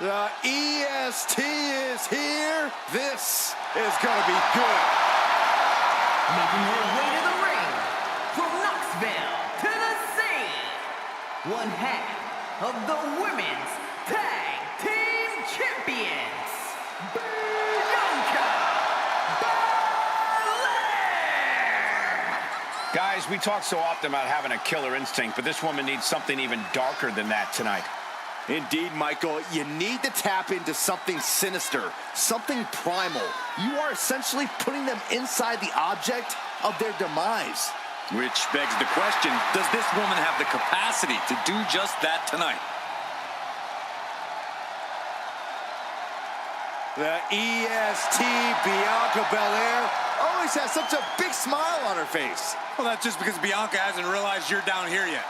The EST is here. This is going to be good. Making her way to the ring, from Knoxville, Tennessee, one half of the Women's Tag Team Champions, Bianca Belair! Guys, we talk so often about having a killer instinct, but this woman needs something even darker than that tonight. Indeed, Michael, you need to tap into something sinister, something primal. You are essentially putting them inside the object of their demise. Which begs the question, does this woman have the capacity to do just that tonight? The EST, Bianca Belair, always has such a big smile on her face. Well, that's just because Bianca hasn't realized you're down here yet.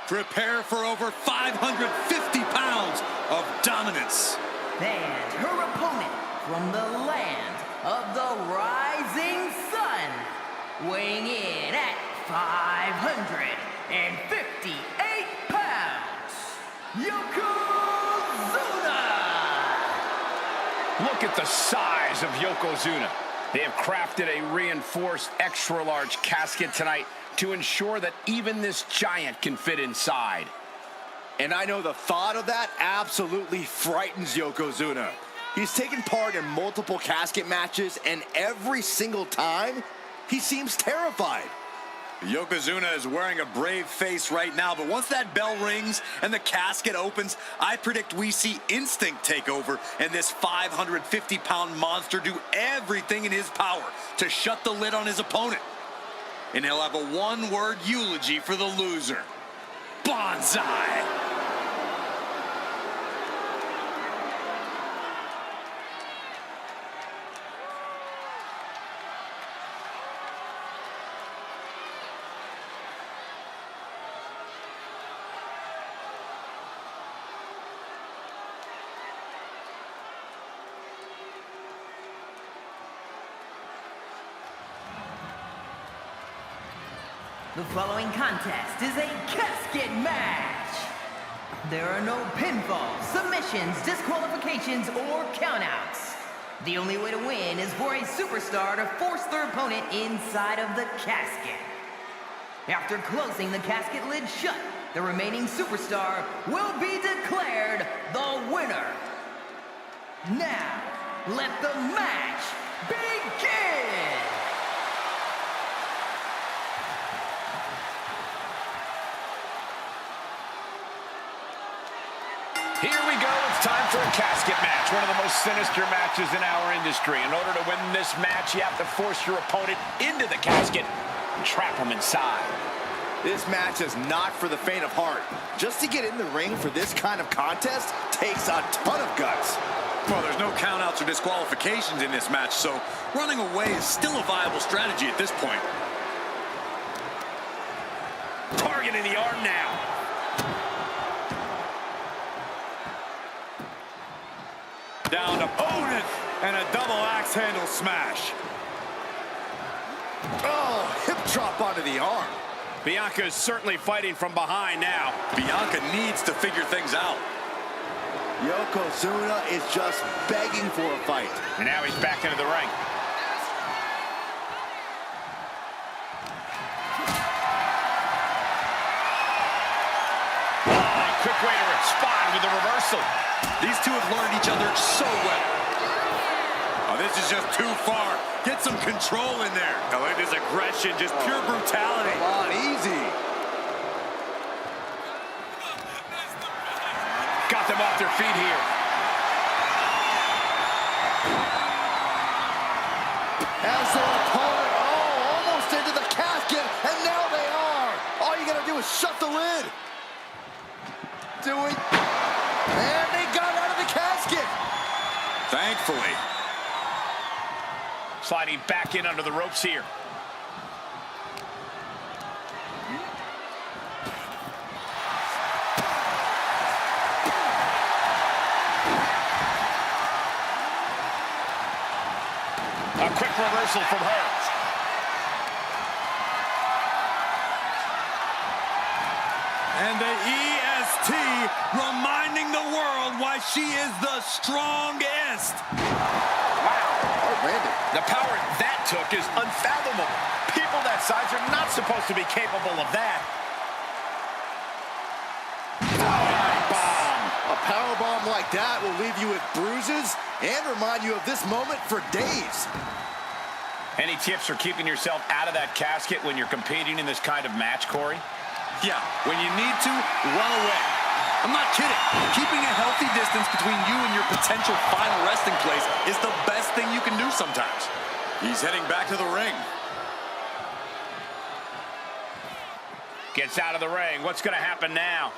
Prepare for over 550 pounds of dominance. And her opponent from the land of the rising sun, weighing in at 558 pounds, Yokozuna! Look at the size of Yokozuna. They have crafted a reinforced extra-large casket tonight to ensure that even this giant can fit inside. And I know the thought of that absolutely frightens Yokozuna. He's taken part in multiple casket matches, and every single time, he seems terrified. Yokozuna is wearing a brave face right now, but once that bell rings and the casket opens, I predict we see instinct take over and this 550-pound monster do everything in his power to shut the lid on his opponent. And he'll have a one-word eulogy for the loser. Bonsai! The following contest is a casket match. There are no pinfalls, submissions, disqualifications, or countouts. The only way to win is for a superstar to force their opponent inside of the casket. After closing the casket lid shut, the remaining superstar will be declared the winner. Now, let the match begin! Here we go. It's time for a casket match, one of the most sinister matches in our industry. In order to win this match, you have to force your opponent into the casket and trap him inside. This match is not for the faint of heart. Just to get in the ring for this kind of contest takes a ton of guts. Well, there's no countouts or disqualifications in this match, so running away is still a viable strategy at this point. Targeting the arm now. Down opponent and a double axe handle smash. Oh, hip drop onto the arm. Bianca is certainly fighting from behind now. Bianca needs to figure things out. Yokozuna is just begging for a fight. And now he's back into the ring. Oh, quick way to respond with a reversal. These two have learned each other so well. Oh, this is just too far. Get some control in there. I like this aggression, just pure brutality. Come on, easy. Got them off their feet here. As their opponent, almost into the casket, and now they are. All you gotta do is shut the lid. Do it. And they got out of the casket. Thankfully. Sliding back in under the ropes here. A quick reversal from her. And the EST reminding the world why she is the strongest. Wow. The power that took is unfathomable. People that size are not supposed to be capable of that. A power bomb like that will leave you with bruises and remind you of this moment for days. Any tips for keeping yourself out of that casket when you're competing in this kind of match, Corey? Yeah, when you need to, run away. I'm not kidding. Keeping a healthy distance between you and your potential final resting place is the best thing you can do sometimes. He's heading back to the ring. Gets out of the ring. What's going to happen now?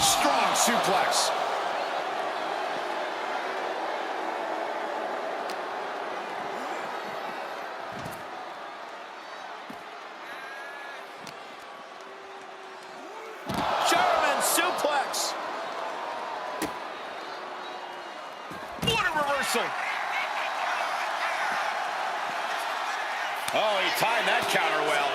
Strong suplex. German suplex. What a reversal. Oh, he timed that counter well.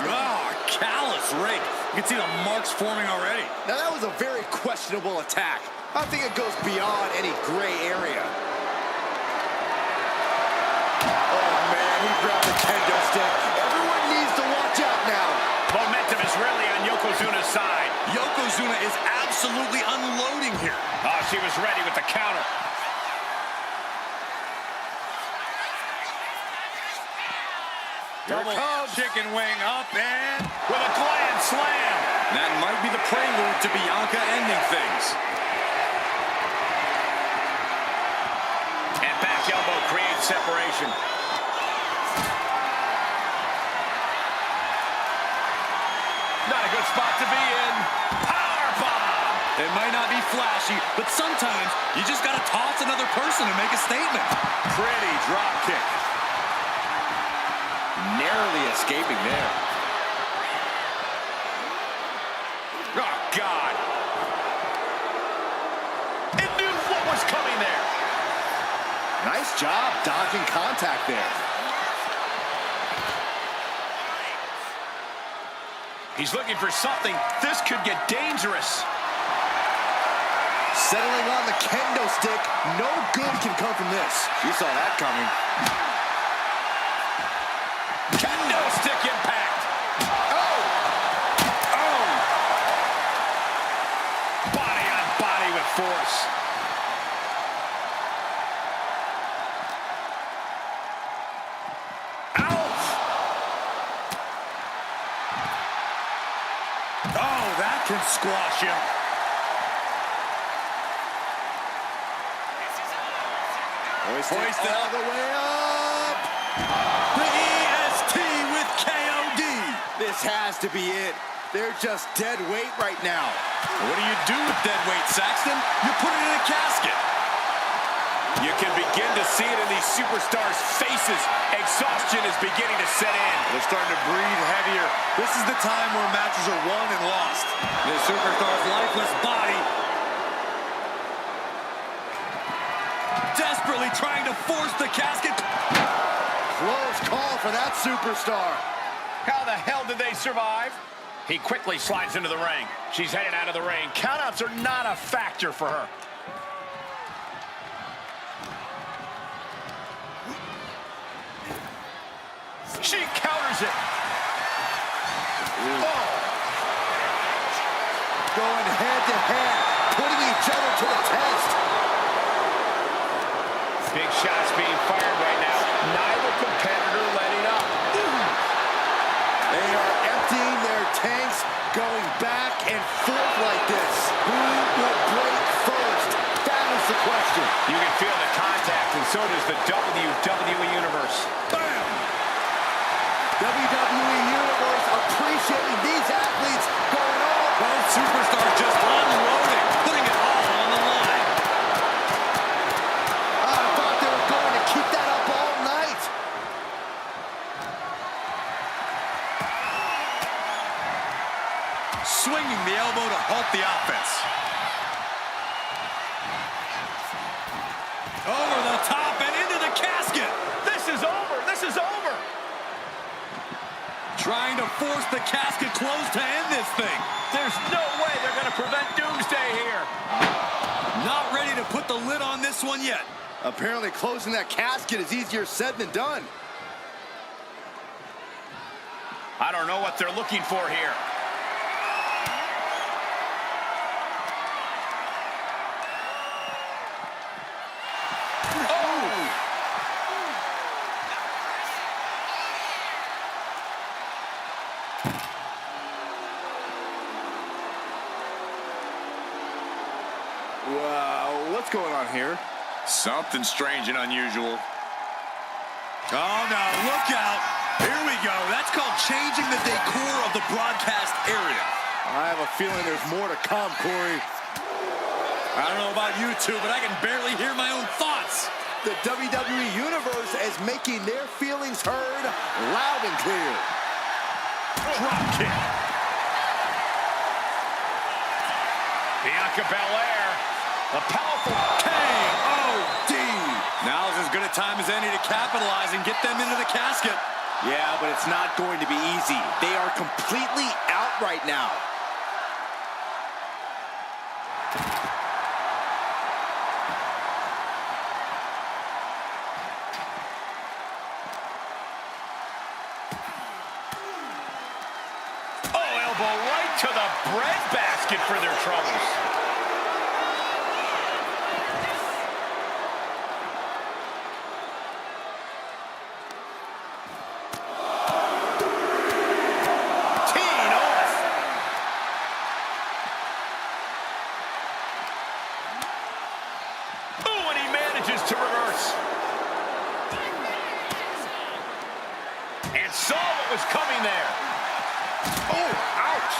Oh, callous rake. You can see the marks forming already. Now that was a very questionable attack. I think it goes beyond any gray area. Oh man, he grabbed the kendo stick. Everyone needs to watch out now. Momentum is really on Yokozuna's side. Yokozuna is absolutely unloading here. Oh, she was ready with the counter. Double chicken wing up and with a grand slam. That might be the prelude to Bianca ending things. And back elbow creates separation. Not a good spot to be in. Power bomb. It might not be flashy, but sometimes you just gotta toss another person to make a statement. Pretty drop kick. Narrowly escaping there. Oh, God. It knew what was coming there. Nice job dodging contact there. He's looking for something. This could get dangerous. Settling on the kendo stick. No good can come from this. You saw that coming. Kendo stick impact. Oh! Oh! Body on body with force. Ouch! Oh, that can squash him. Hoisted all the way up. The EST with KOD. This has to be it. They're just dead weight right now. What do you do with dead weight, Saxton? You put it in a casket. You can begin to see it in these superstars' faces. Exhaustion is beginning to set in. They're starting to breathe heavier. This is the time where matches are won and lost. The superstar's lifeless body desperately trying to force the casket. Close call for that superstar. How the hell did they survive? He quickly slides into the ring. She's headed out of the ring. Countouts are not a factor for her. She counters it. Oh. Going head to head, putting each other to the test. Big shots being fired right now. Neither competitor letting up. They are emptying their tanks, going back and forth like this. Who will break first? That is the question. You can feel the contact, and so does the WWE Universe. Bam! WWE Universe appreciating these athletes going all. Both superstars just unloading, putting it all on the line. I thought they were going to keep that up all night. Swinging the elbow to halt the offense. Over the top and into the casket. This is over. This is over. Trying to force the casket closed to end this thing. There's no way they're going to prevent doomsday here. Not ready to put the lid on this one yet. Apparently closing that casket is easier said than done. I don't know what they're looking for here. Wow, what's going on here? Something strange and unusual. Oh, no, look out. Here we go. That's called changing the decor of the broadcast area. I have a feeling there's more to come, Corey. I don't know about you two, but I can barely hear my own thoughts. The WWE Universe is making their feelings heard loud and clear. Drop kick. Bianca Belair, a powerful K.O.D. Now's as good a time as any to capitalize and get them into the casket. Yeah, but it's not going to be easy. They are completely out right now. Oh, elbow right to the breadbasket for their troubles. To reverse. And saw what was coming there. Oh, ouch.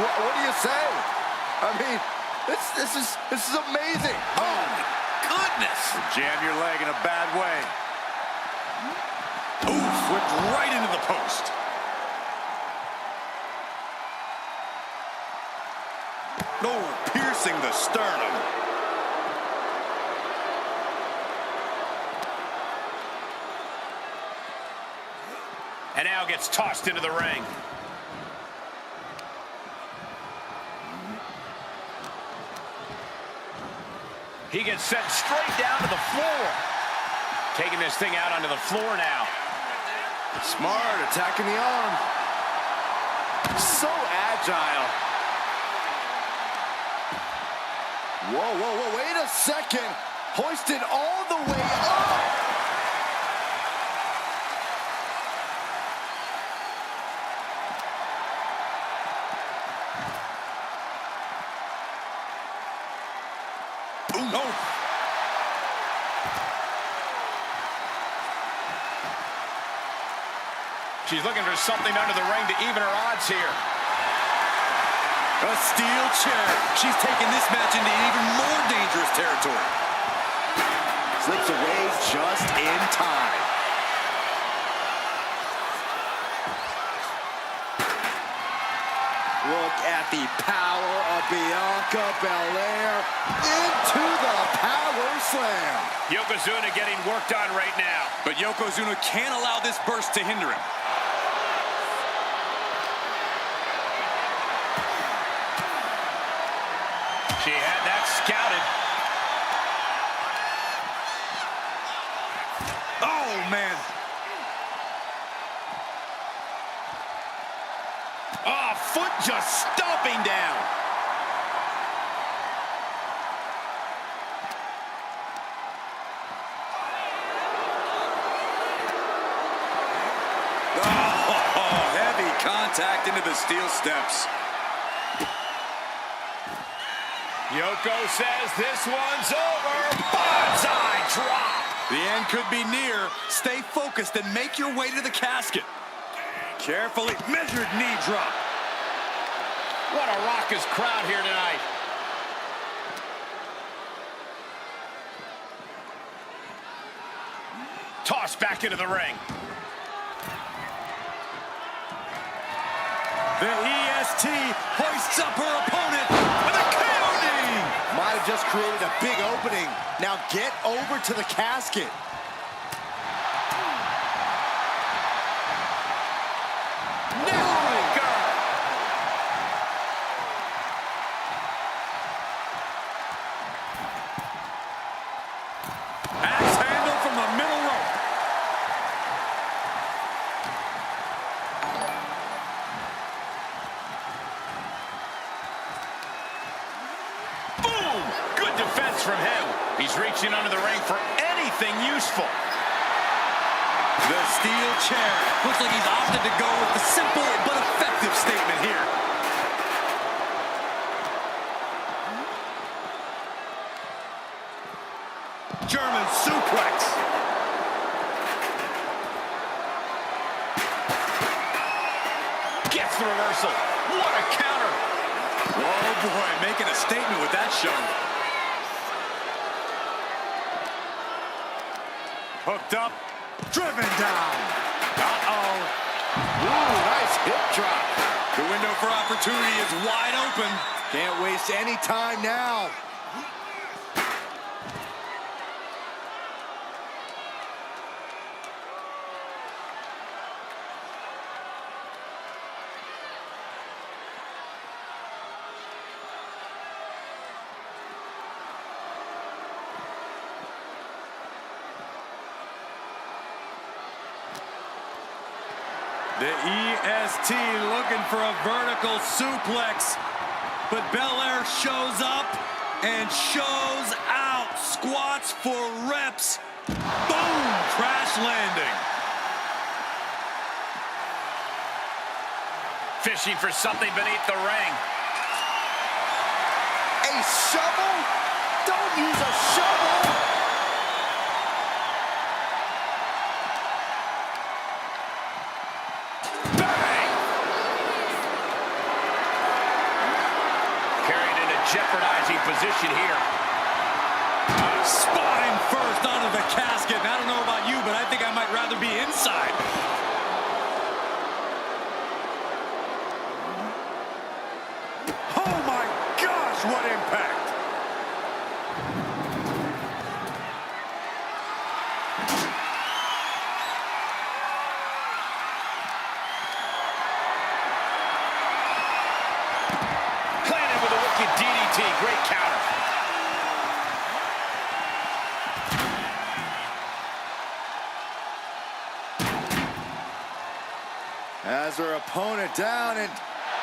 What do you say? I mean, this is amazing. Oh, my goodness. Jam your leg in a bad way. Oof, whipped right into the post. Oh, piercing the sternum. And now gets tossed into the ring. He gets sent straight down to the floor. Taking this thing out onto the floor now. Smart, attacking the arm. So agile. Whoa, wait a second. Hoisted all the way up. No. She's looking for something under the ring to even her odds here. A steel chair. She's taking this match into even more dangerous territory. Slips away just in time. Look at the power of Bianca Belair into the power slam. Yokozuna getting worked on right now. But Yokozuna can't allow this burst to hinder him. She had that scouted. Oh, man. Oh, foot just stomping down. Oh, heavy contact into the steel steps. Yoko says this one's over. Bonsai drop. The end could be near. Stay focused and make your way to the casket. Carefully measured knee drop. What a raucous crowd here tonight. Tossed back into the ring. The EST hoists up her opponent with a KOD. Might have just created a big opening. Now get over to the casket. defense from him. He's reaching under the ring for anything useful. The steel chair. Looks like he's opted to go with the simple but effective statement here. German suplex. Gets the reversal. What a counter. Oh boy, making a statement with that show. Hooked up. Driven down. Uh-oh. Ooh, nice hip drop. The window for opportunity is wide open. Can't waste any time now. The EST looking for a vertical suplex, but Belair shows up and shows out. Squats for reps. Boom! Crash landing. Fishing for something beneath the ring. A shovel? Don't use a shovel! Jeopardizing position here. Spine first onto the casket. And I don't know about you, but I think I might rather be inside. Oh my gosh, what impact! DDT, great counter. Has her opponent down and...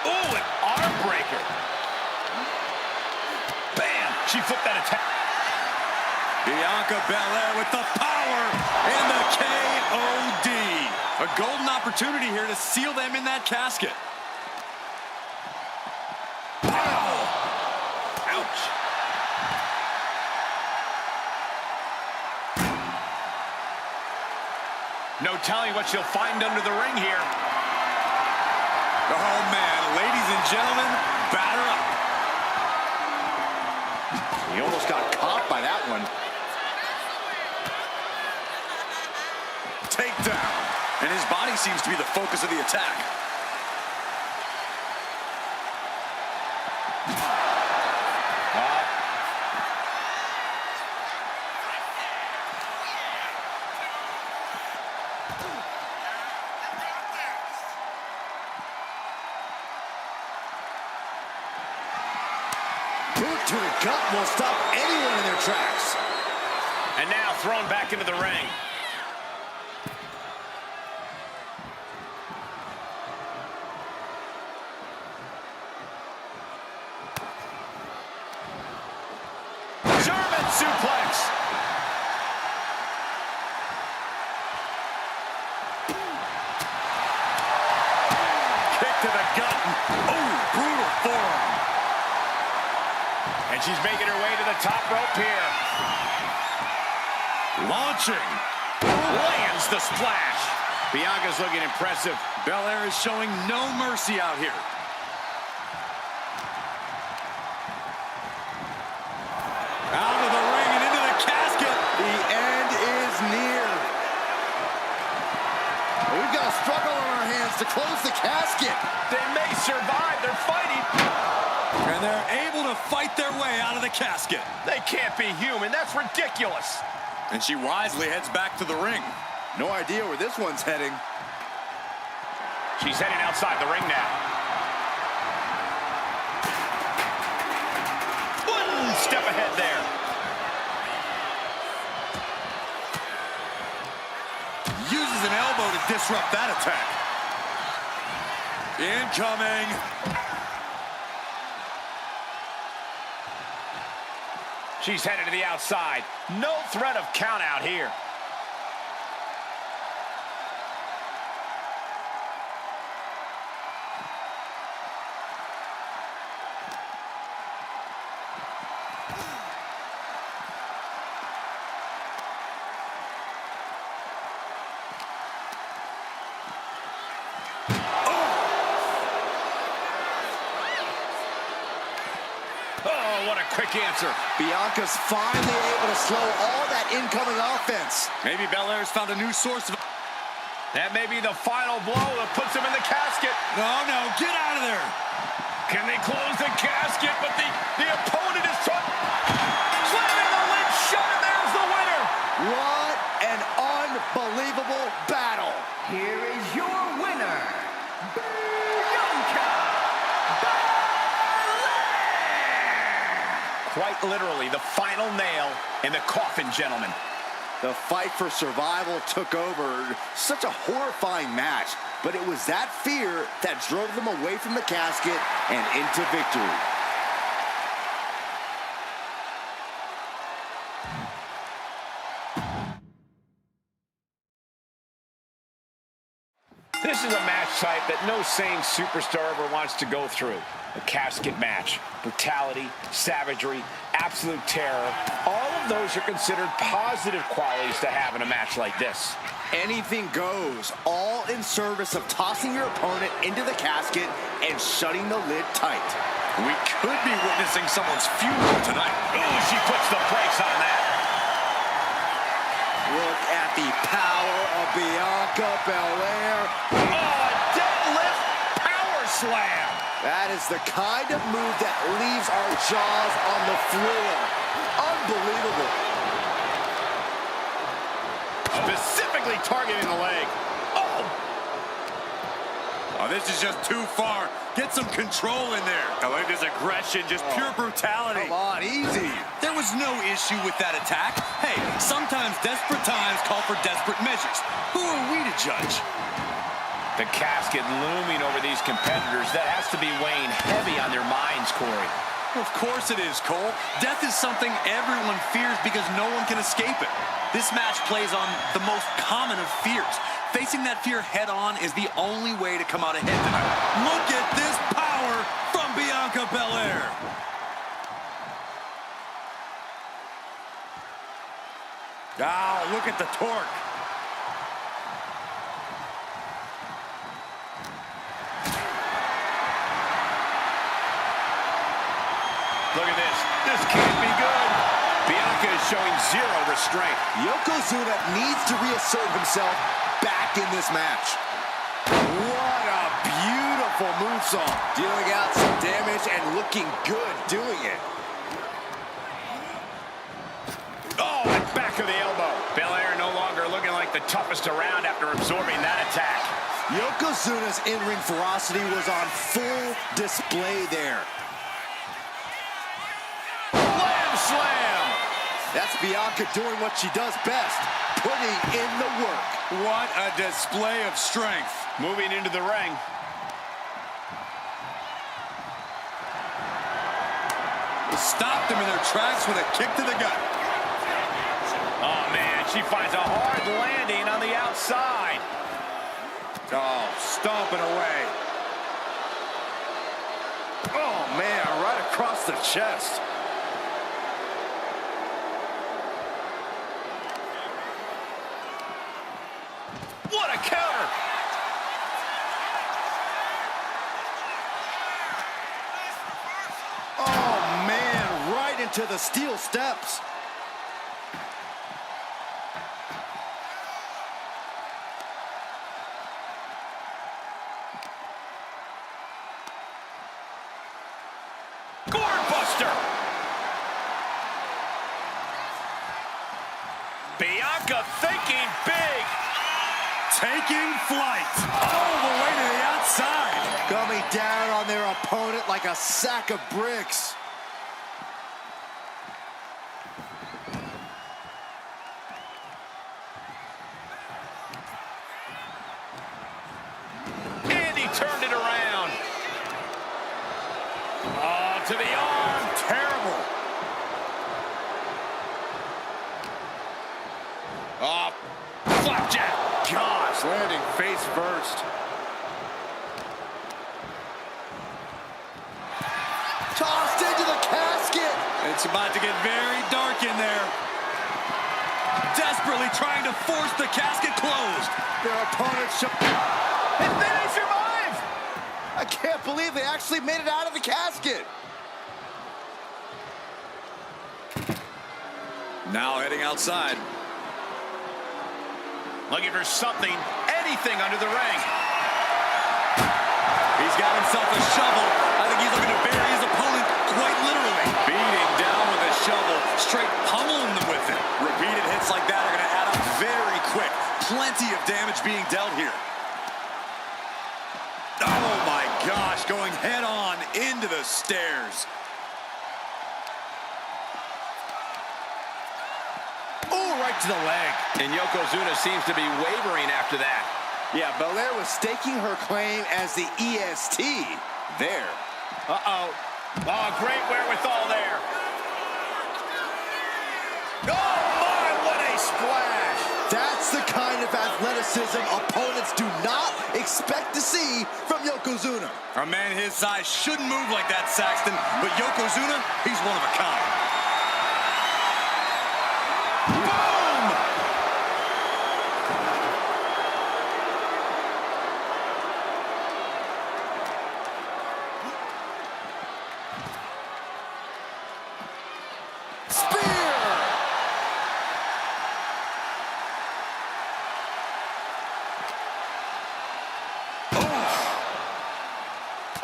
Ooh, an arm breaker. Bam! She flipped that attack. Bianca Belair with the power and the KOD. A golden opportunity here to seal them in that casket. Ouch. No telling what she'll find under the ring here. Oh, man. Ladies and gentlemen, batter up. He almost got caught by that one. Takedown. And his body seems to be the focus of the attack. Boot to the gut will stop anyone in their tracks. And now thrown back into the ring. German suplex. Kick to the gut. Oh, brutal forearm. And she's making her way to the top rope here. Launching. Lands the splash. Bianca's looking impressive. Belair is showing no mercy out here. Out of the ring and into the casket. The end is near. We've got a struggle on our hands to close the casket. They may survive. They're fighting. And they're able to fight their way out of the casket. They can't be human. That's ridiculous. And she wisely heads back to the ring. No idea where this one's heading. She's heading outside the ring now. One step ahead there. Uses an elbow to disrupt that attack. Incoming. She's headed to the outside. No threat of count out here. What a quick answer. Bianca's finally able to slow all that incoming offense. Maybe Belair's found a new source of... That may be the final blow that puts him in the casket. No, get out of there. Can they close the casket? But the opponent is trying... Slamming the lid shut, and there's the winner. What an unbelievable battle. Here is your winner, Bianca. Quite literally, the final nail in the coffin, gentlemen. The fight for survival took over. Such a horrifying match, but it was that fear that drove them away from the casket and into victory. This is a match type that no sane superstar ever wants to go through. A casket match. Brutality, savagery, absolute terror. All of those are considered positive qualities to have in a match like this. Anything goes, all in service of tossing your opponent into the casket and shutting the lid tight. We could be witnessing someone's funeral tonight. Ooh, she puts the brakes on that. Look at the power of Bianca Belair. Oh, a deadlift power slam. That is the kind of move that leaves our jaws on the floor. Unbelievable. Specifically targeting the leg. Oh, this is just too far. Get some control in there. I like this aggression, just pure brutality. Come on, easy. There was no issue with that attack. Hey, sometimes desperate times call for desperate measures. Who are we to judge? The casket looming over these competitors, that has to be weighing heavy on their minds, Corey. Of course it is, Cole. Death is something everyone fears because no one can escape it. This match plays on the most common of fears. Facing that fear head-on is the only way to come out ahead tonight. Look at this power from Bianca Belair. Oh, look at the torque. Look at this. This can't be good. Bianca is showing zero restraint. Yokozuna needs to reassert himself back in this match. What a beautiful moonsault. Dealing out some damage and looking good doing it. Oh, and back of the elbow. Belair no longer looking like the toughest around after absorbing that attack. Yokozuna's in-ring ferocity was on full display there. Slam! That's Bianca doing what she does best, putting in the work. What a display of strength. Moving into the ring. Stopped them in their tracks with a kick to the gut. Oh, man, she finds a hard landing on the outside. Oh, stomping away. Oh, man, right across the chest. What a counter! Oh, man, right into the steel steps. Gourd-buster! Bianca thinking big. Taking flight. All the way to the outside. Coming down on their opponent like a sack of bricks. And he turned it around. Oh, to the arm. Terrible. Oh, flapjack. Gosh, landing face first. Tossed into the casket. It's about to get very dark in there. Desperately trying to force the casket closed. Their opponents should... And then they survive! I can't believe they actually made it out of the casket. Now heading outside. Looking for something, anything under the ring. He's got himself a shovel. I think he's looking to bury his opponent quite literally. Beating down with a shovel, straight pummeling them with it. Repeated hits like that are going to add up very quick. Plenty of damage being dealt here. Oh my gosh, going head on into the stairs. Oh, right to the leg. And Yokozuna seems to be wavering after that. Yeah, Belair was staking her claim as the EST there. Uh-oh. Oh, great wherewithal there. Oh, my, what a splash. That's the kind of athleticism opponents do not expect to see from Yokozuna. A man his size shouldn't move like that, Saxton, but Yokozuna, he's one of a kind. Boom! Spear!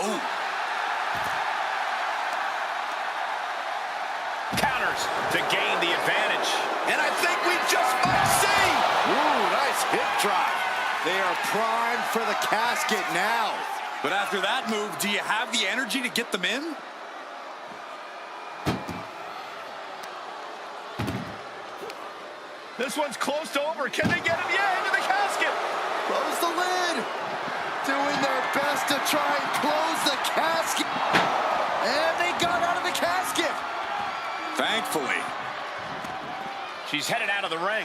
Oh. Counters to gain the advantage. And I think we just might see. Ooh, nice hip drop. They are primed for the casket now. But after that move, do you have the energy to get them in? This one's close to over. Can they get him? Yeah, into the casket. Close the lid. Doing their best to try and close the casket. And they got out of the casket. Thankfully. She's headed out of the ring.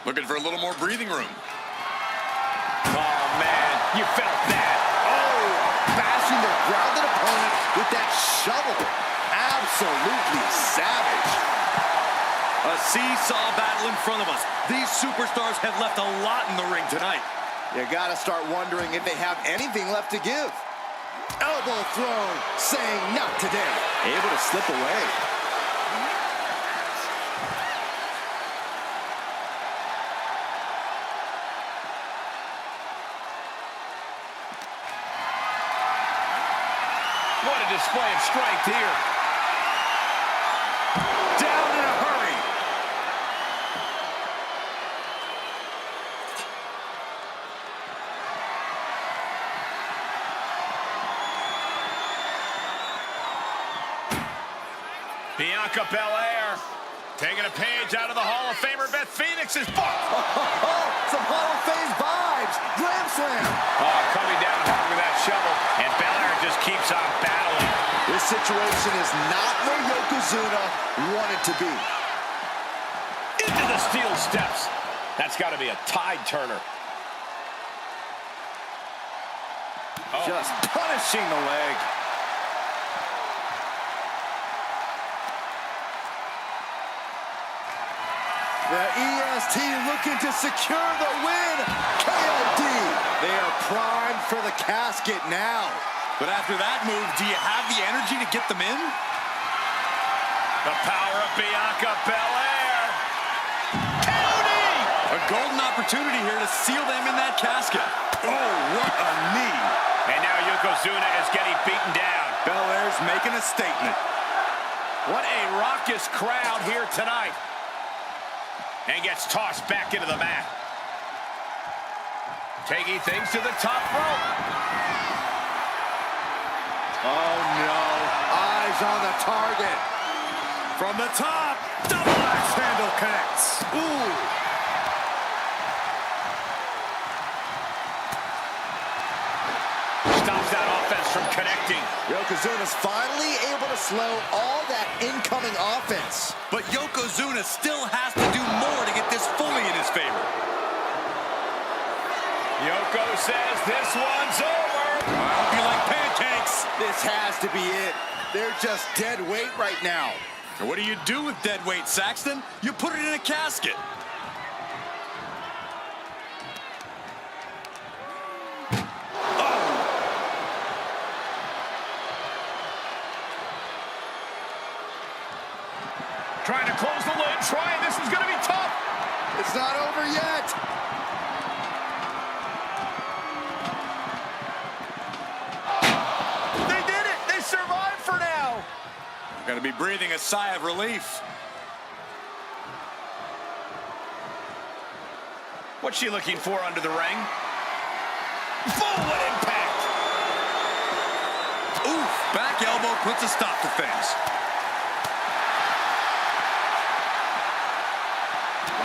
Looking for a little more breathing room. Oh, man. You felt that. Oh, bashing their grounded opponent with that shovel. Absolutely savage. A seesaw battle in front of us. These superstars have left a lot in the ring tonight. You gotta start wondering if they have anything left to give. Elbow thrown, saying not today. Able to slip away. What a display of strength here. Down in a hurry. Bianca Belair taking a page out of the Hall of Famer Beth Phoenix's book. Some Hall of Fame vibes. Glam slam. Oh, coming down hard with that shovel. And Belair just keeps on battling. This situation is not where Yokozuna wanted to be. Into the steel steps. That's got to be a tide turner. Oh. Just punishing the leg. The EST looking to secure the win. KOD. They are primed for the casket now. But after that move, do you have the energy to get them in? The power of Bianca Belair. KOD! A golden opportunity here to seal them in that casket. Oh, what a knee. And now Yokozuna is getting beaten down. Belair's making a statement. What a raucous crowd here tonight. And gets tossed back into the mat. Taking things to the top rope. Oh, no. Eyes on the target. From the top, double axe handle connects. Ooh. Stops that offense from connecting. Yokozuna's finally able to slow all that incoming offense. But Yokozuna still has to do more to get this fully in his favor. says this one's over. I hope you like pancakes. This has to be it. They're just dead weight right now. And what do you do with dead weight, Saxton? You put it in a casket. Trying to close the lid, trying. This is going to be tough. It's not over yet. They did it. They survived for now. Gonna be breathing a sigh of relief. What's she looking for under the ring? Boom, what impact. Oof, back elbow puts a stop to things.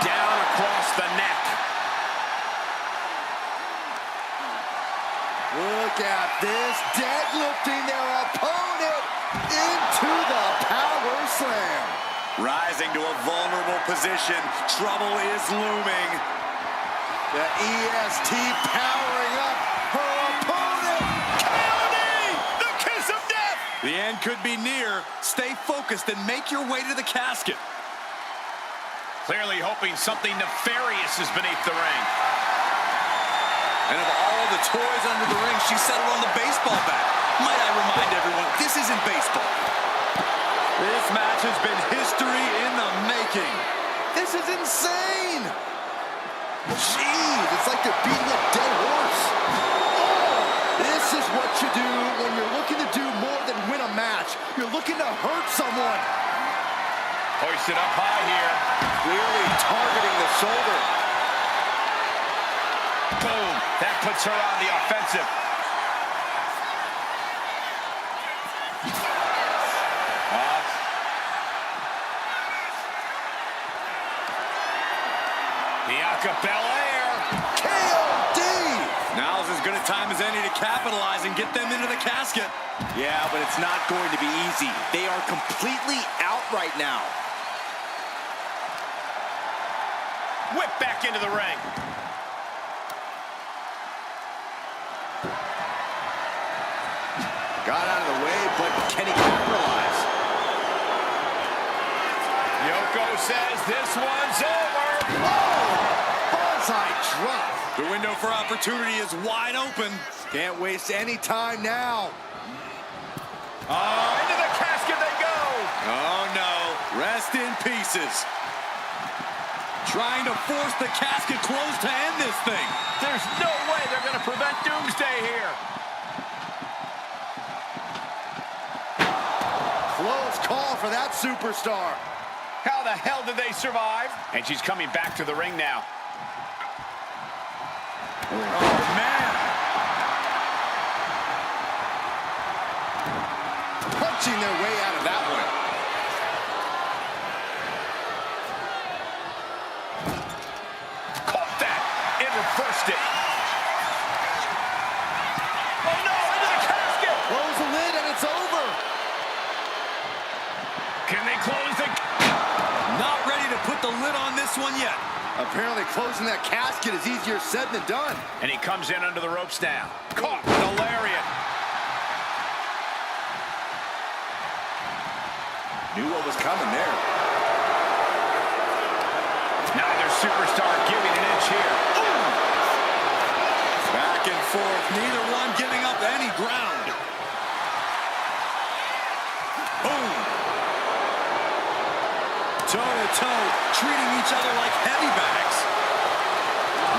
Down across the neck. Look at this, deadlifting their opponent into the power slam. Rising to a vulnerable position, trouble is looming. The EST powering up her opponent. Counting! The kiss of death! The end could be near. Stay focused and make your way to the casket. Clearly hoping something nefarious is beneath the ring. And of all the toys under the ring, she settled on the baseball bat. Might I remind everyone, this isn't baseball. This match has been history in the making. This is insane. Jeez, it's like they're beating a dead horse. Oh, this is what you do when you're looking to do more than win a match. You're looking to hurt someone. Hoisted up high here. Clearly targeting the shoulder. Boom. That puts her on the offensive. Bianca Belair. KOD. Now's as good a time as any to capitalize and get them into the casket. Yeah, but it's not going to be easy. They are completely out right now. Whip back into the ring. Got out of the way, but can he capitalize? Yoko says this one's over. Oh, bullseye drop. The window for opportunity is wide open. Can't waste any time now. Into the casket they go. Oh no, rest in pieces. Trying to force the casket closed to end this thing. There's no way they're going to prevent Doomsday here. Close call for that superstar. How the hell did they survive? And she's coming back to the ring now. Oh, man. Punching their way out of that one. Caught that and reversed it. Oh no, into the casket. Close the lid and it's over. Can they close the... Not ready to put the lid on this one yet. Apparently closing that casket is easier said than done. And he comes in under the ropes now. Caught with a lariat. Knew what was coming there. Neither superstar giving an inch here. Ooh. Back and forth, neither one giving up any ground. Boom. Toe-to-toe, treating each other like heavy bags.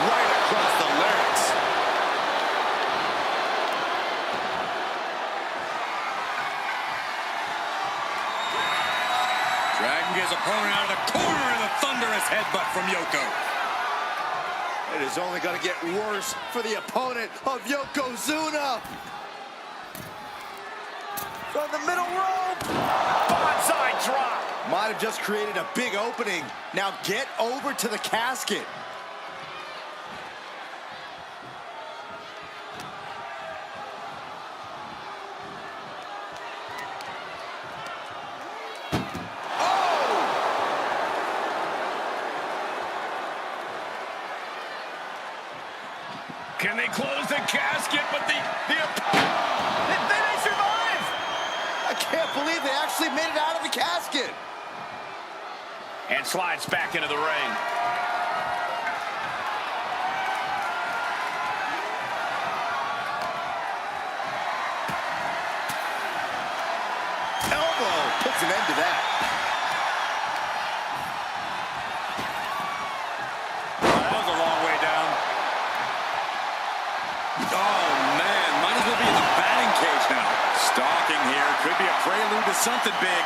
Right across the larynx. Dragging his opponent out of the corner and a thunderous headbutt from Yoko. It is only going to get worse for the opponent of Yokozuna. From the middle rope. Bonsai drop. Might have just created a big opening. Now get over to the casket. Can they close the casket? But they may survive. I can't believe they actually made it out of the casket. And slides back into the ring. Elbow puts an end to that. That was a long way down. Oh, man. Might as well be in the batting cage now. Stalking here. Could be a prelude to something big.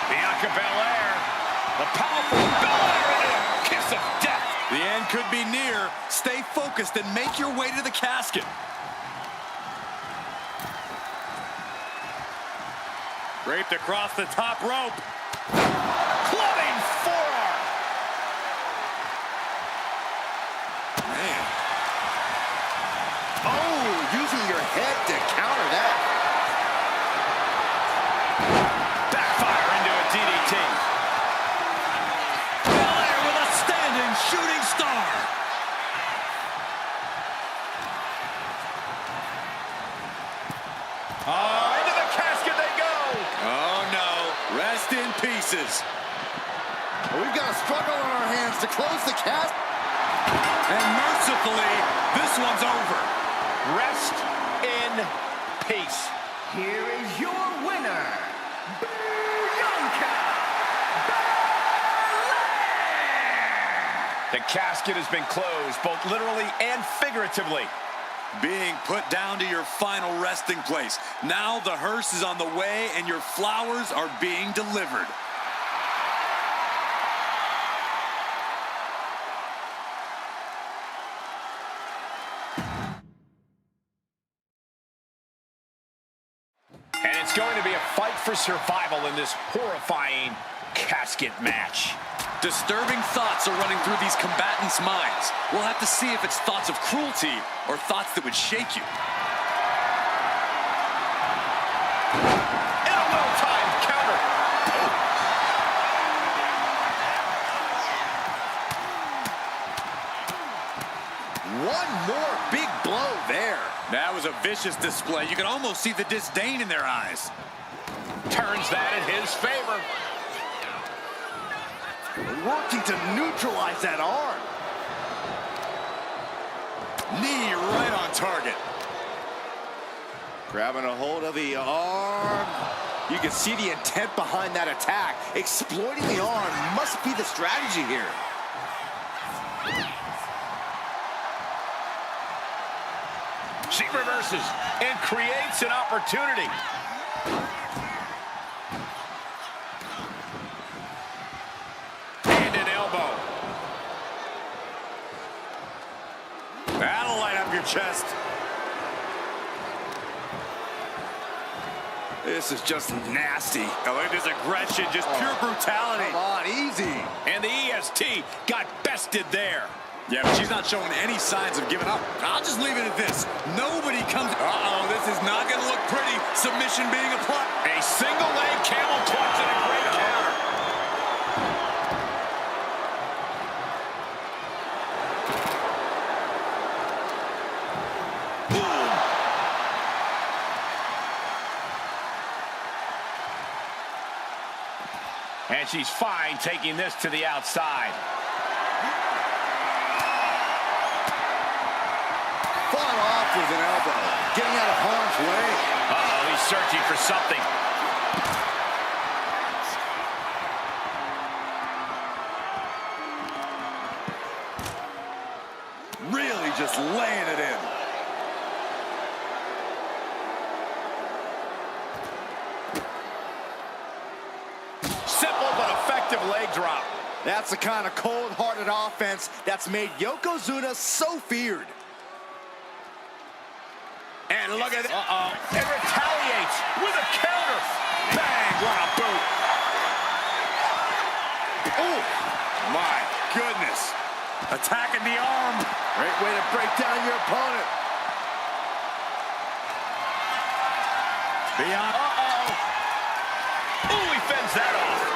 Bianca Belair. The powerful Belair into a kiss of death. The end could be near. Stay focused and make your way to the casket. Draped across the top rope. Clubbing forearm. Man. Oh, using your head to counter that. Backfire into a DDT. Belair with a standing shooting star. Into the casket they go. Oh, no. Rest in pieces. We've got a struggle on our hands to close the casket. And mercifully, this one's over. Rest in peace. Here is your winner, Bianca Belair! The casket has been closed, both literally and figuratively. Being put down to your final resting place. Now the hearse is on the way and your flowers are being delivered. And it's going to be a fight for survival in this horrifying casket match. Disturbing thoughts are running through these combatants' minds. We'll have to see if it's thoughts of cruelty or thoughts that would shake you. And a well-timed counter. One more big blow there. That was a vicious display. You can almost see the disdain in their eyes. Turns that in his favor. Working to neutralize that arm. Knee right on target. Grabbing a hold of the arm. You can see the intent behind that attack. Exploiting the arm must be the strategy here. She reverses and creates an opportunity. And an elbow. That'll light up your chest. This is just nasty. Oh, look at this aggression, just pure brutality. Come on, easy. And the EST got bested there. Yeah, but she's not showing any signs of giving up. I'll just leave it at this. Nobody comes... Uh-oh, this is not going to look pretty. Submission being applied. A single leg camel clutch and a great counter. Boom. And she's fine taking this to the outside. Fought off with an elbow. Getting out of harm's way. Uh-oh, he's searching for something. Really just laying it in. Simple but effective leg drop. That's the kind of cold-hearted offense that's made Yokozuna so feared. And look at it. Uh-oh. And retaliates with a counter. Bang, what a boot. Oh, my goodness. Attacking the arm. Great way to break down your opponent. Beyond. Uh-oh. Ooh, he fends that off.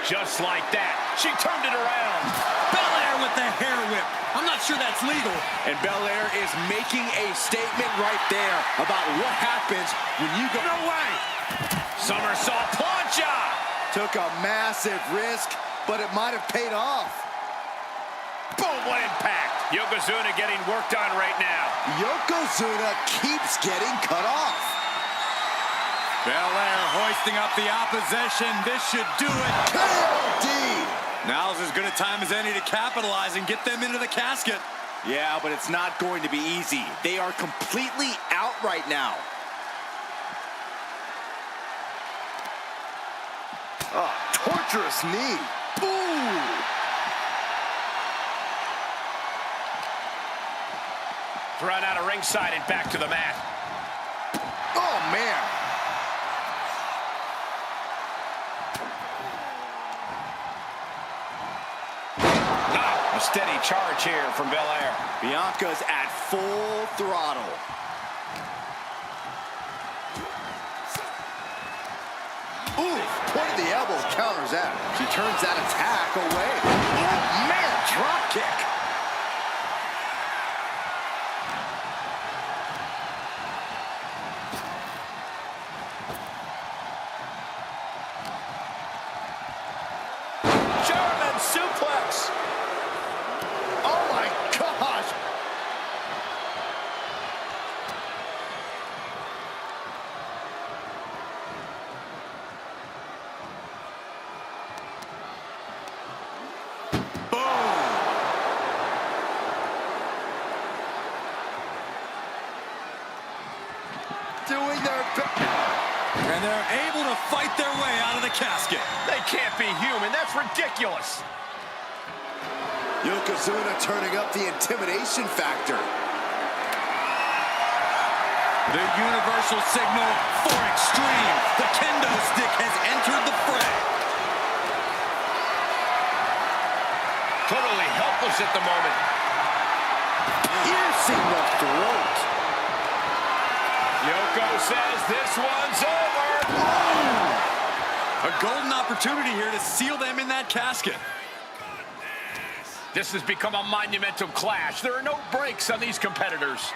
Just like that, she turned it around. Belair with the hair whip. I'm not sure that's legal. And Belair is making a statement right there about what happens when you go. No way. Somersault plancha. Took a massive risk, but it might have paid off. Boom, what impact. Yokozuna getting worked on right now. Yokozuna keeps getting cut off. Belair hoisting up the opposition. This should do it. KOD. Now's as good a time as any to capitalize and get them into the casket. Yeah, but it's not going to be easy. They are completely out right now. Oh, torturous knee. Ooh. Thrown out of ringside and back to the mat. Oh, man. A steady charge here from Belair. Bianca's at full throttle. Ooh, point of the elbow counters that. She turns that attack away. Oh, man, drop kick. German suplex. Oh, my gosh. Doing their best. And they're able to fight their way out of the casket. They can't be human. That's ridiculous. Yokozuna turning up the intimidation factor. The universal signal for extreme. The kendo stick has entered the fray. Totally helpless at the moment. Piercing the throat. Yoko says this one's over. A golden opportunity here to seal them in that casket. This has become a monumental clash. There are no breaks on these competitors.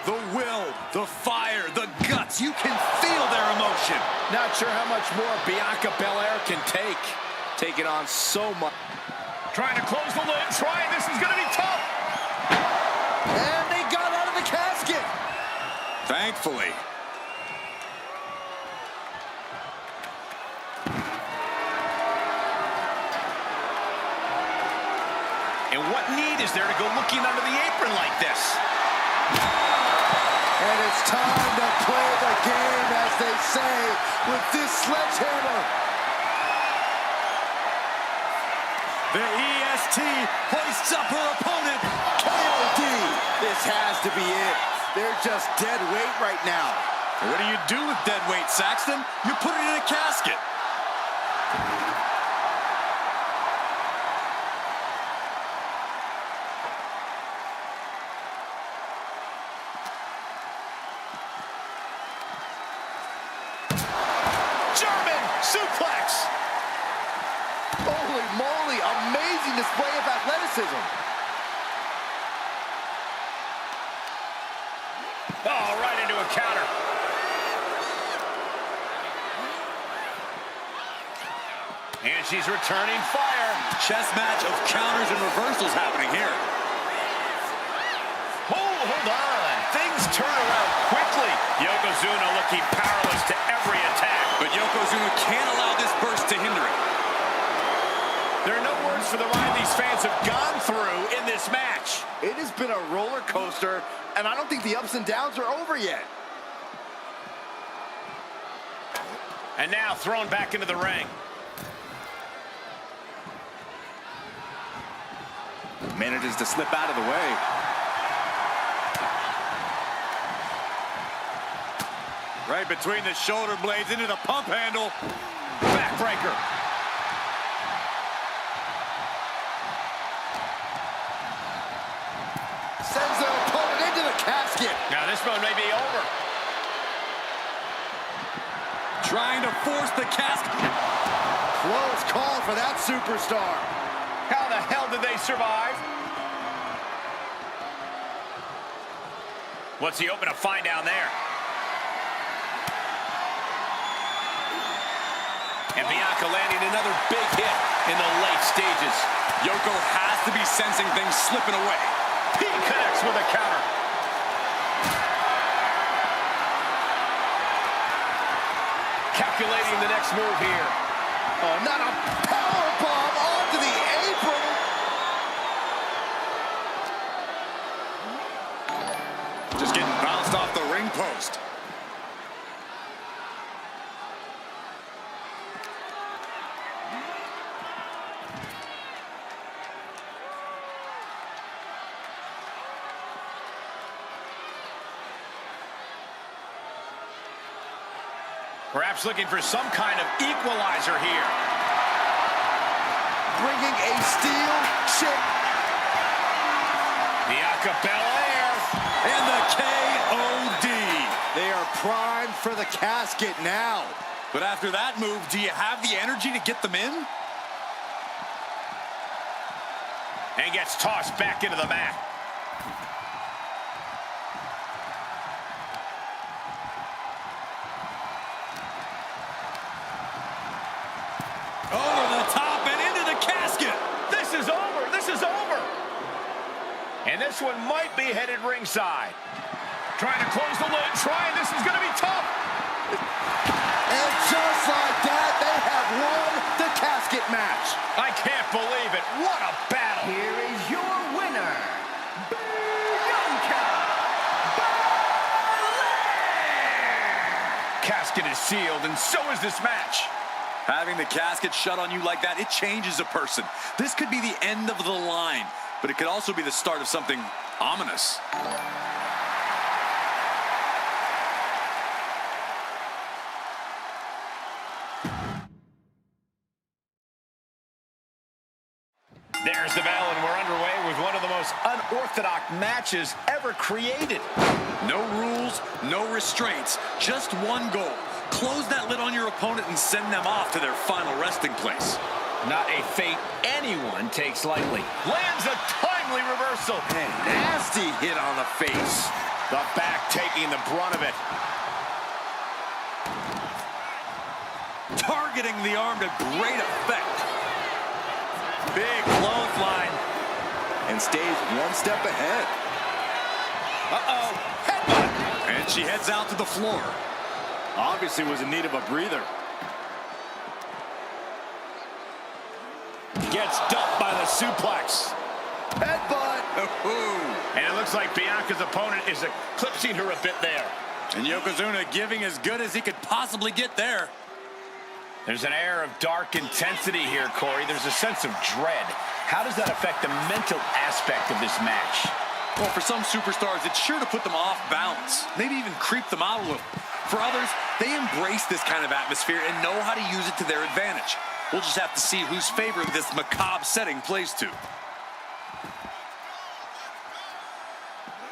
The will, the fire, the guts. You can feel their emotion. Not sure how much more Bianca Belair can take. Taking on so much. Trying to close the lid. This is going to be tough. And they got out of the casket. Thankfully. And what need is there to go looking under the apron like this? And it's time to play the game, as they say, with this sledgehammer. The EST hoists up her opponent. KOD. This has to be it. They're just dead weight right now. What do you do with dead weight, Saxton? You put it in a casket. German suplex. Holy moly, amazing display of athleticism. Oh, right into a counter. And she's returning fire. Chess match of counters and reversals happening here. Hold on. Things turn around quickly. Yokozuna looking powerless to every attack. But Yokozuna can't allow this burst to hinder it. There are no words for the ride these fans have gone through in this match. It has been a roller coaster, and I don't think the ups and downs are over yet. And now thrown back into the ring. Manages to slip out of the way. Right between the shoulder blades into the pump handle. Backbreaker. Sends their opponent into the casket. Now this one may be over. Trying to force the casket. Close call for that superstar. How the hell did they survive? What's he hoping to find down there? And Bianca landing another big hit in the late stages. Yoko has to be sensing things slipping away. He connects with a counter. Calculating the next move here. Oh, not a powerbomb onto the apron. Just getting bounced off the ring post. Perhaps looking for some kind of equalizer here. Bringing a steel chip. Bianca Belair. And the KOD. They are primed for the casket now. But after that move, do you have the energy to get them in? And gets tossed back into the mat. Over the top and into the casket. This is over. This is over. And this one might be headed ringside. Trying to close the lid. This is going to be tough. And just like that, they have won the casket match. I can't believe it. What a battle. Here is your winner, Bianca Belair! Casket is sealed, and so is this match. Having the casket shut on you like that, it changes a person. This could be the end of the line, but it could also be the start of something ominous. There's the bell, and we're underway with one of the most unorthodox matches ever created. No rules, no restraints, just one goal. Close that lid on your opponent and send them off to their final resting place. Not a fate anyone takes lightly. Lands a timely reversal. And nasty hit on the face. The back taking the brunt of it. Targeting the arm to great effect. Big clothesline. And stays one step ahead. Uh-oh, headbutt. And she heads out to the floor. Obviously was in need of a breather. Gets dumped by the suplex. Headbutt. And it looks like Bianca's opponent is eclipsing her a bit there. And Yokozuna giving as good as he could possibly get there. There's an air of dark intensity here, Corey. There's a sense of dread. How does that affect the mental aspect of this match? Well, for some superstars, it's sure to put them off balance. Maybe even creep them out a little. For others, they embrace this kind of atmosphere and know how to use it to their advantage. We'll just have to see whose favor this macabre setting plays to.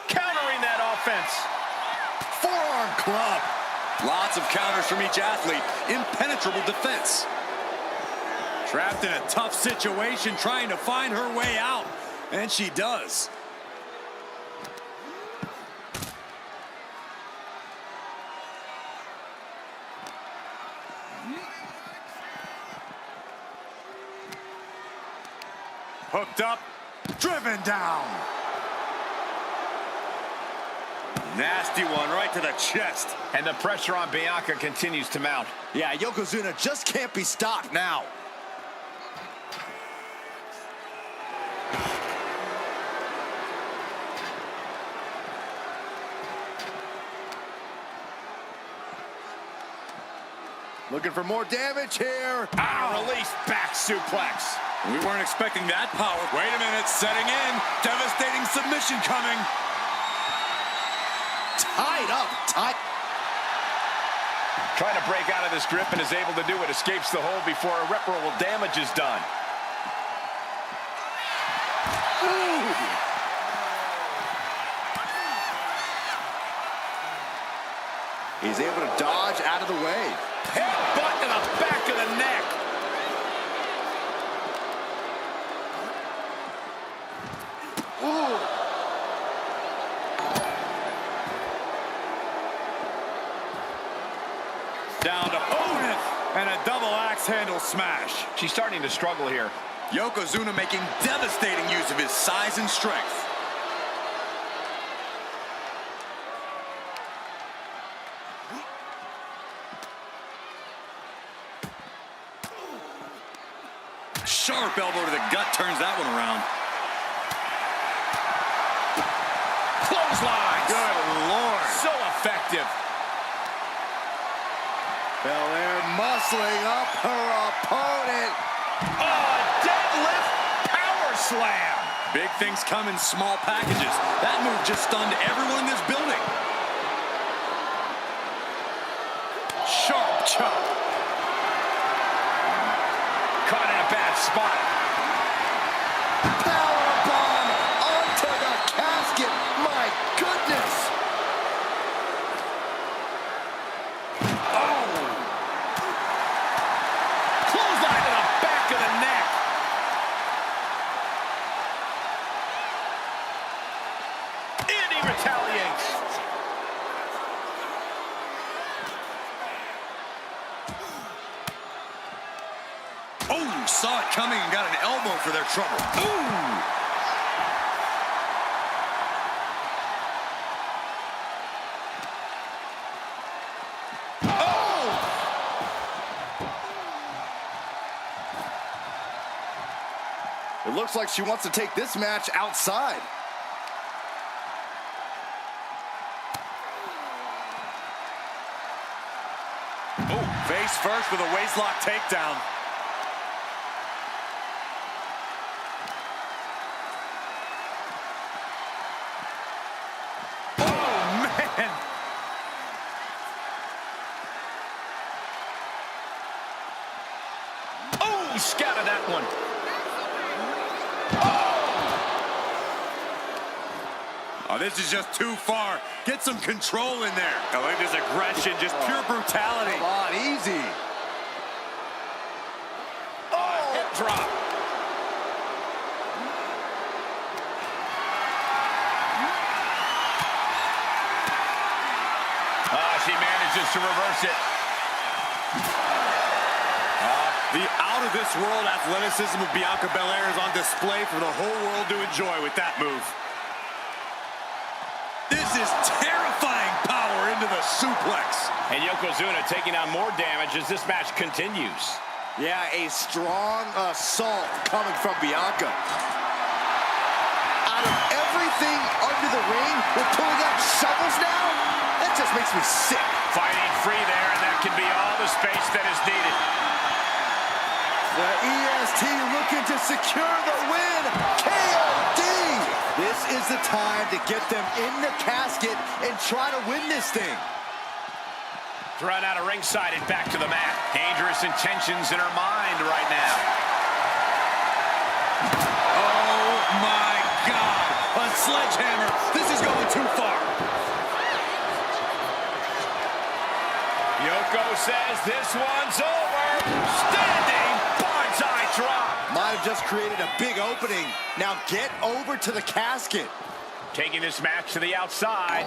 Countering that offense. Forearm club. Lots of counters from each athlete. Impenetrable defense. Trapped in a tough situation, trying to find her way out. And she does. Hooked up, driven down. Nasty one right to the chest. And the pressure on Bianca continues to mount. Yeah, Yokozuna just can't be stopped now. Looking for more damage here. Release back suplex. We weren't expecting that power. Wait a minute, setting in. Devastating submission coming. Tied up, tight. Trying to break out of this grip and is able to do it. Escapes the hold before irreparable damage is done. Ooh. He's able to dodge out of the way. Headbutt to the back of the neck. And a double axe handle smash. She's starting to struggle here. Yokozuna making devastating use of his size and strength. Sharp elbow to the gut turns that one around. Clothesline. Good Lord. So effective. Belair muscling up her opponent. Oh, deadlift power slam. Big things come in small packages. That move just stunned everyone in this building. Sharp chop. Caught in a bad spot. Powerbomb onto the casket. My goodness. Oh. Clothesline to the back of the neck. And he retaliates. Oh, saw it coming and got an elbow for their trouble. Ooh! It looks like she wants to take this match outside. Oh, face first with a waistlock takedown. Oh, man! Oh, he scouted that one. Oh, this is just too far. Get some control in there. Oh, look at this aggression, just pure brutality. Come on, easy. Oh, hip drop. She manages to reverse it. The out-of-this-world athleticism of Bianca Belair is on display for the whole world to enjoy with that move. This is terrifying power into the suplex. And Yokozuna taking on more damage as this match continues. Yeah, a strong assault coming from Bianca. Out of everything under the ring, we're pulling out shovels now? That just makes me sick. Fighting free there, and that can be all the space that is needed. The EST looking to secure the win. KOD! This is the time to get them in the casket and try to win this thing. Thrown out of ringside and back to the mat. Dangerous intentions in her mind right now. Oh, my God. A sledgehammer. This is going too far. Yoko says this one's over. Standing bonsai drop. Might have just created a big opening. Now get over to the casket. Taking this match to the outside.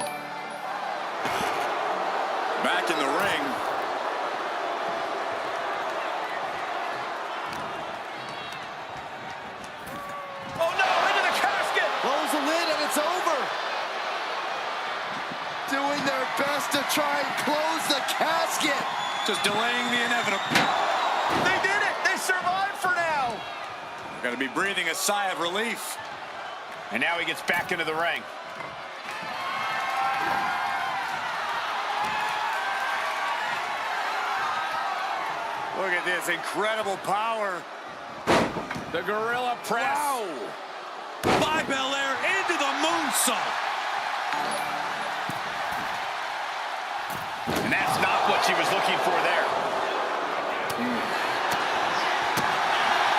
Back in the ring. Oh no, into the casket. Close the lid and it's over. Doing their best to try and close the casket. Just delaying the inevitable. They did it. They survived for now. Gotta be breathing a sigh of relief. And now he gets back into the ring. Look at this incredible power. The gorilla press. Wow. By Belair into the moonsault. And that's not what she was looking for there.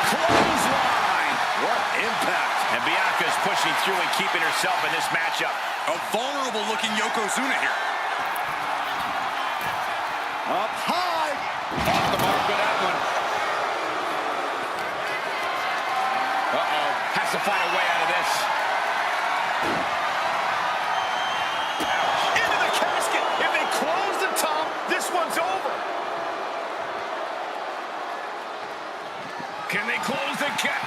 Clothesline. What impact. And Bianca's pushing through and keeping herself in this matchup. A vulnerable looking Yokozuna here. Up high. Off the mark with that one. Uh-oh. Has to find a way out of this. Ouch. Into the casket. If they close the top, this one's over. Can they close the cap?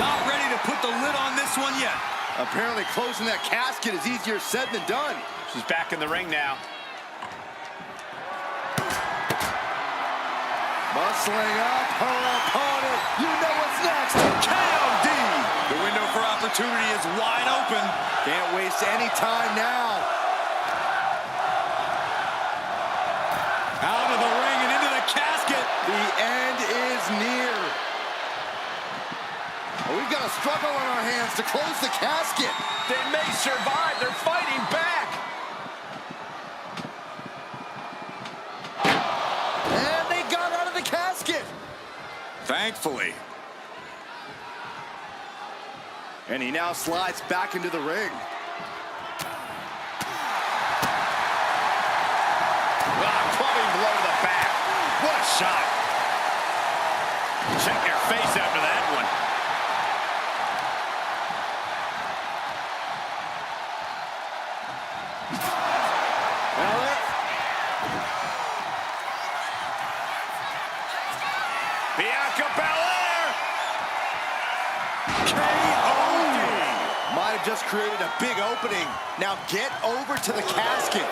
Not ready to put the lid on this one yet. Apparently closing that casket is easier said than done. She's back in the ring now. Muscling up her opponent. You know what's next. KOD. The window for opportunity is wide open. Can't waste any time now. Out of the ring and into the casket. The end is near. We've got a struggle on our hands to close the casket. They may survive. They're fighting back. And they got out of the casket. Thankfully. And he now slides back into the ring. Clubbing blow to the back. What a shot. Check your face after that one. Bianca Belair. KOD. Might have just created a big opening. Now get over to the casket.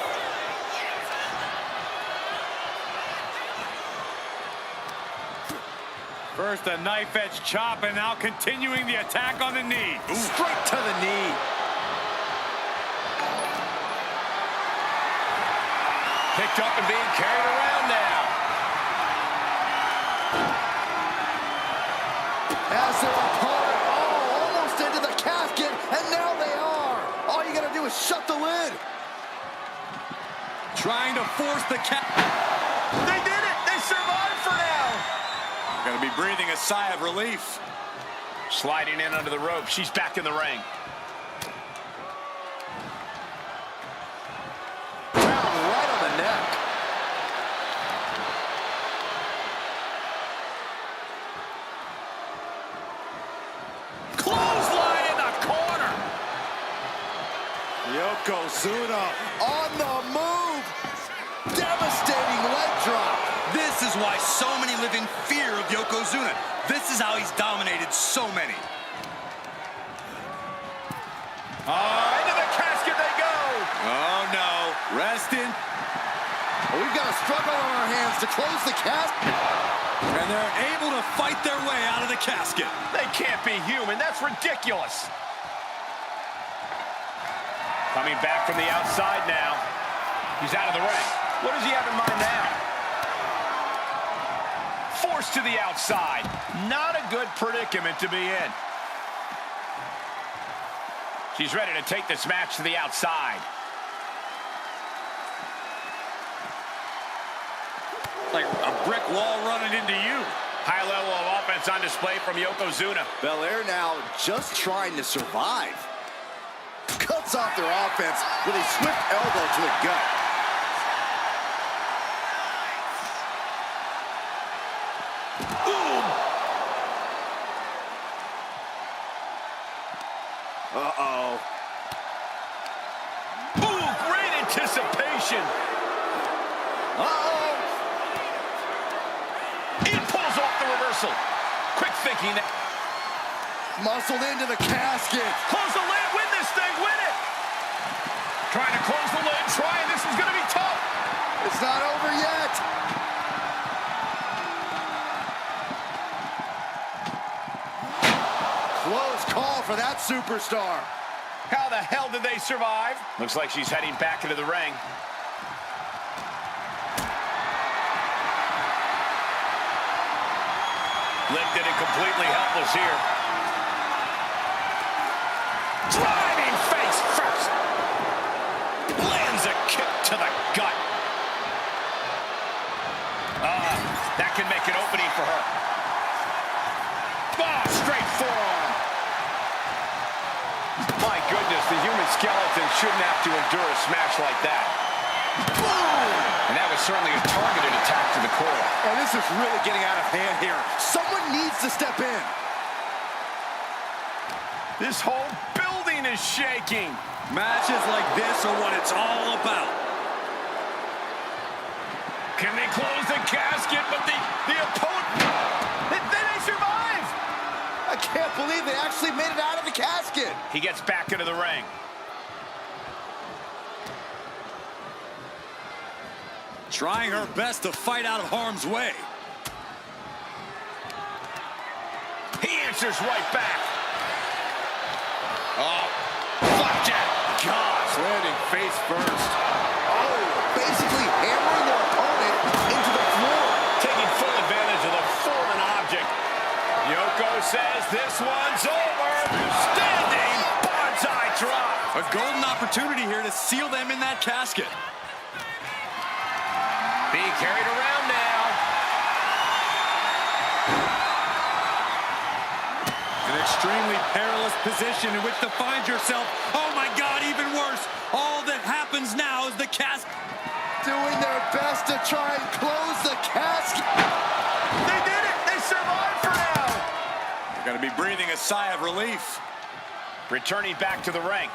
First a knife-edge chop and now continuing the attack on the knee. Straight to the knee. Picked up and being carried around now. As their opponent, almost into the casket, and now they are. All you gotta do is shut the lid. Trying to force the They did it. They survived for now. Gonna be breathing a sigh of relief. Sliding in under the rope. She's back in the ring. Down right on the neck. Clothesline in the corner. Yokozuna on the move. Devastating leg drop. This is why so many live in fear of Yokozuna. This is how he's dominated so many. Into the casket they go. Oh no, resting. We've got a struggle on our hands to close the casket. And they're able to fight their way out of the casket. They can't be human. That's ridiculous. Coming back from the outside now. He's out of the ring. What does he have in mind now? Forced to the outside. Not a good predicament to be in. She's ready to take this match to the outside. Like a brick wall running into you. High level of offense on display from Yokozuna. Belair now just trying to survive. Cuts off their offense with a swift elbow to the gut. Uh-oh. Ooh, great anticipation. Uh-oh. He pulls off the reversal. Quick thinking. Muscled into the casket. Close the lid, win this thing, win it. Trying to close the lid, this is gonna be tough. It's not over yet. Close call for that superstar. How the hell did they survive? Looks like she's heading back into the ring. Lifted and completely helpless here. Driving face first. Lands a kick to the gut. That can make an opening for her. Straight forearm. My goodness, the human skeleton shouldn't have to endure a smash like that. Boom! And that was certainly a targeted attack to the core. And this is really getting out of hand here. Someone needs to step in. This whole building is shaking. Matches like this are what it's all about. Can they close the casket? But the opponent, they survive. gets back into the ring. Trying her best to fight out of harm's way. He answers right back. Oh, flapjack. Gosh, landing face first. Oh, basically hammering their opponent into the floor. Taking full advantage of the fallen object. Yoko says this one's over. Standing bonsai drop. A golden opportunity here to seal them in that casket. Being carried around now. An extremely perilous position in which to find yourself. Oh my God, even worse. All that happens now is the casket. Doing their best to try and close the casket. They did it. They survived for now. They're going to be breathing a sigh of relief. Returning back to the ring.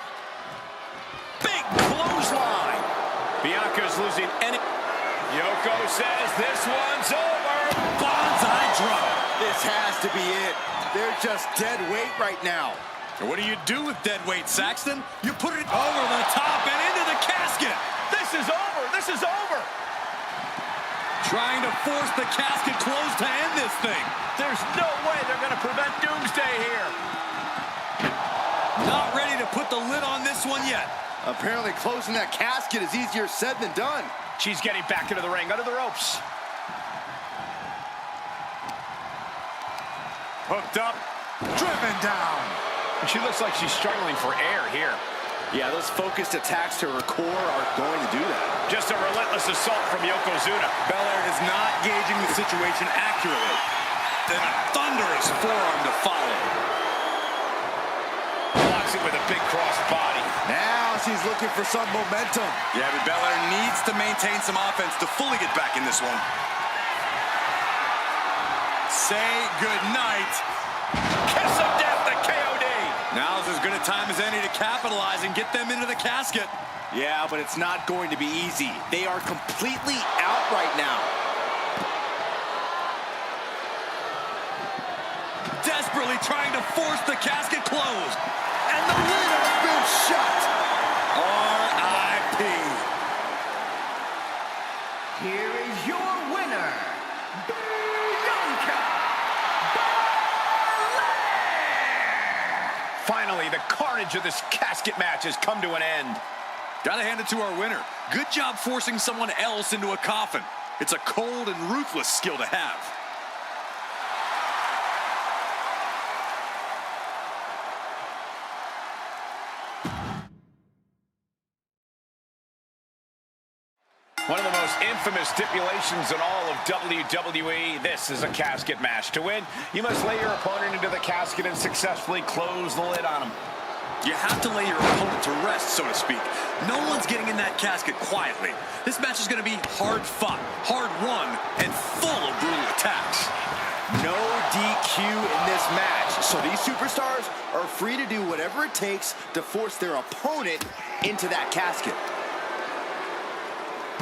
Big clothesline. Bianca's losing any... Yoko says this one's over. Bonsai drop. This has to be it. They're just dead weight right now. And what do you do with dead weight, Saxton? You put it over the top and into the casket. This is over. This is over. Trying to force the casket closed to end this thing. There's no way they're going to prevent doomsday here. Not ready to put the lid on this one yet. Apparently closing that casket is easier said than done. She's getting back into the ring, under the ropes. Hooked up, driven down. She looks like she's struggling for air here. Yeah, those focused attacks to her core are going to do that. Just a relentless assault from Yokozuna. Belair is not gauging the situation accurately. Then a thunderous forearm to follow. Blocks it with a big cross body. Now she's looking for some momentum. Yeah, but Belair needs to maintain some offense to fully get back in this one. Say goodnight. Kiss of death to KOD. Now's as good a time as any to capitalize and get them into the casket. Yeah, but it's not going to be easy. They are completely out right now. Desperately trying to force the casket closed. And the lid has been shut. R.I.P. Here is your winner, Bianca Belair! Finally, the carnage of this casket match has come to an end. Gotta hand it to our winner. Good job forcing someone else into a coffin. It's a cold and ruthless skill to have. One of the most infamous stipulations in all of WWE. This is a casket match. To win, you must lay your opponent into the casket and successfully close the lid on him. You have to lay your opponent to rest, so to speak. No one's getting in that casket quietly. This match is going to be hard fought, hard won, and full of brutal attacks. No DQ in this match, so these superstars are free to do whatever it takes to force their opponent into that casket.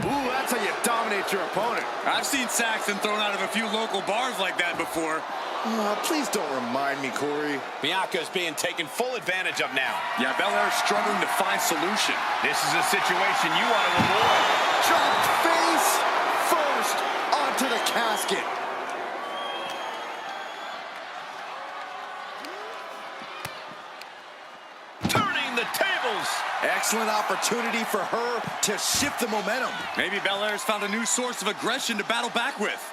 Ooh, that's how you dominate your opponent. I've seen Saxton thrown out of a few local bars like that before. Please don't remind me, Corey. Bianca's being taken full advantage of now. Yeah, Belair's struggling to find solution. This is a situation you want to avoid. Dropped face first onto the casket. Turning the tables. Excellent opportunity for her to shift the momentum. Maybe Belair's found a new source of aggression to battle back with.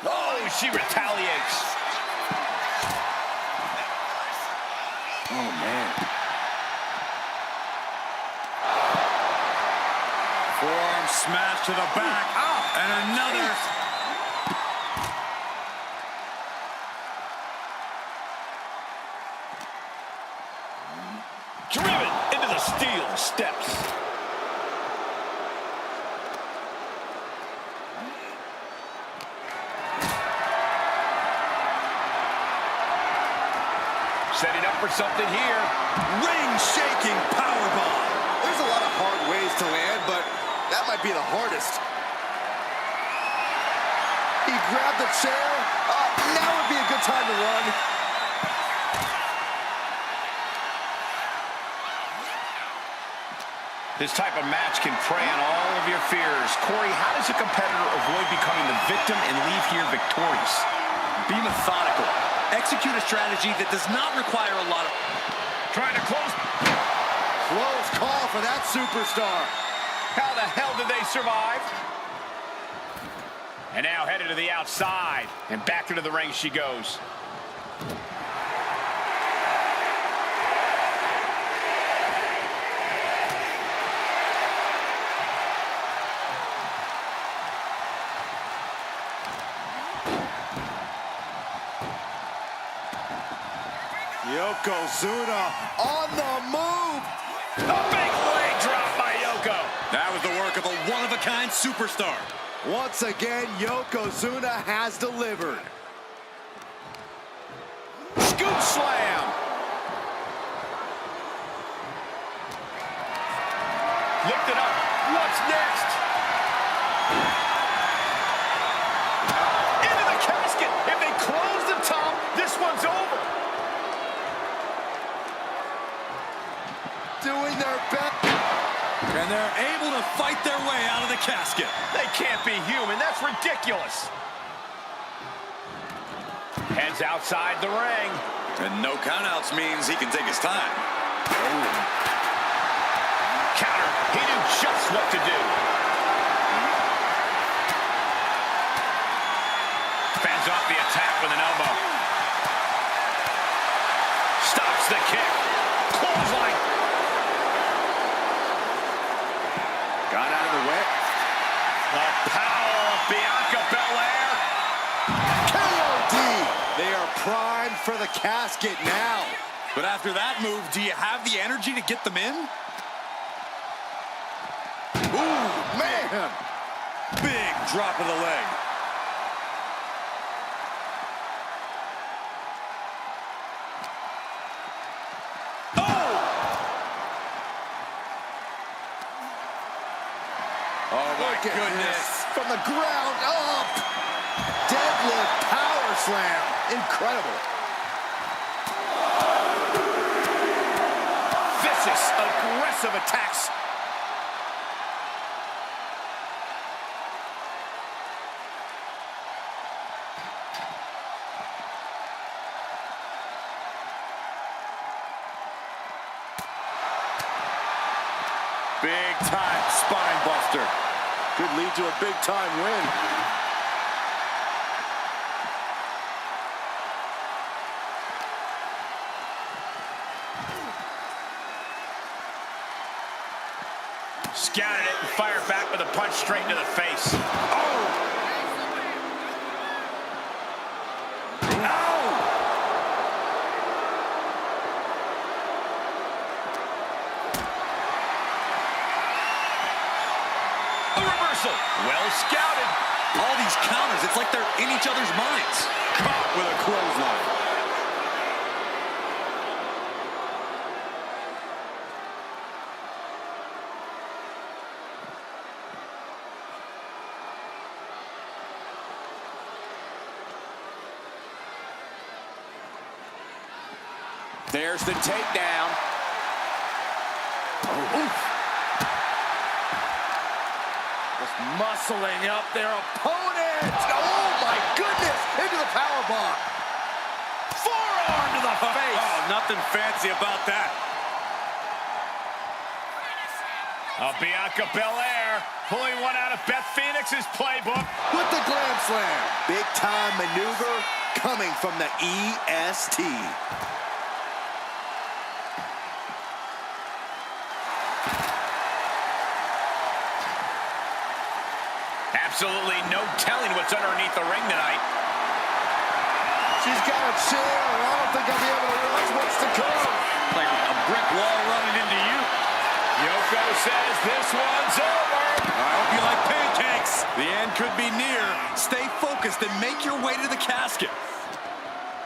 Oh, she retaliates. Oh, man. Forearm smash to the back. And another. Driven into the steel steps. Setting up for something here. Ring-shaking powerbomb. There's a lot of hard ways to land, but that might be the hardest. He grabbed the chair. Now would be a good time to run. This type of match can prey on all of your fears. Corey, how does a competitor avoid becoming the victim and leave here victorious? Be methodical. Execute a strategy that does not require a lot of... Trying to close. Close call for that superstar. How the hell did they survive? And now headed to the outside. And back into the ring she goes. Yokozuna on the move. A big leg drop by Yoko. That was the work of a one-of-a-kind superstar. Once again, Yokozuna has delivered. Scoop slam. Lift it up. What's next? Into the casket. If they close the top, this one's over. Doing their best. And they're able to fight their way out of the casket. They can't be human. That's ridiculous. Heads outside the ring. And no countouts means he can take his time. Counter. He knew just what to do. Fends off the attack with an elbow. Stops the kick. Clothesline. Got out of the way. The power of Bianca Belair. KOD. They are primed for the casket now. But after that move, do you have the energy to get them in? Ooh, man. Big drop of the leg. Oh, my goodness. From the ground up. Deadlift power slam. Incredible. Vicious, aggressive attacks. Big time spine buster. Could lead to a big time win. Scouted it and fired back with a punch straight into the face. Oh! Well scouted. All these counters, it's like they're in each other's minds. Caught with a clothesline. There's the takedown. Oh, oof. Muscling up their opponent. Oh, my goodness. Into the powerbomb. Forearm to the face. Oh, nothing fancy about that. Bianca Belair pulling one out of Beth Phoenix's playbook. With the glam slam. Big time maneuver coming from the EST. Absolutely no telling what's underneath the ring tonight. She's got a chair. I don't think I'll be able to watch what's to come. Like a brick wall running into you. Yoko says this one's over. I hope you like pancakes. The end could be near. Stay focused and make your way to the casket.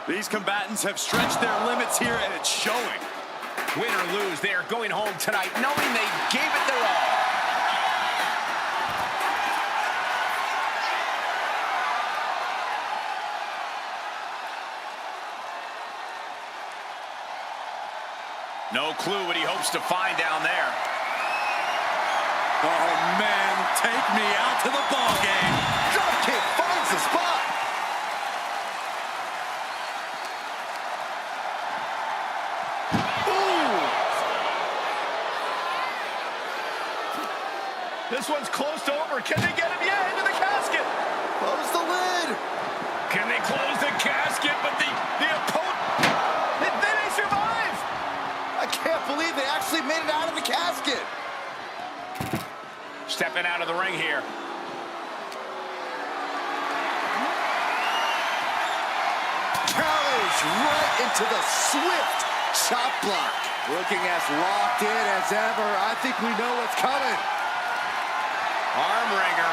These combatants have stretched their limits here, and it's showing. Win or lose, they are going home tonight knowing they gave it their all. No clue what he hopes to find down there. Oh, man, take me out to the ball game. Drop kick finds the spot. This one's close to over. Can they get him? Yeah, into the casket. Close the lid. Can they close the casket? But the opponent, they survive. I can't believe they actually made it out of the casket. Stepping out of the ring here. Carries right into the swift chop block. Looking as locked in as ever. I think we know what's coming. Arm wringer.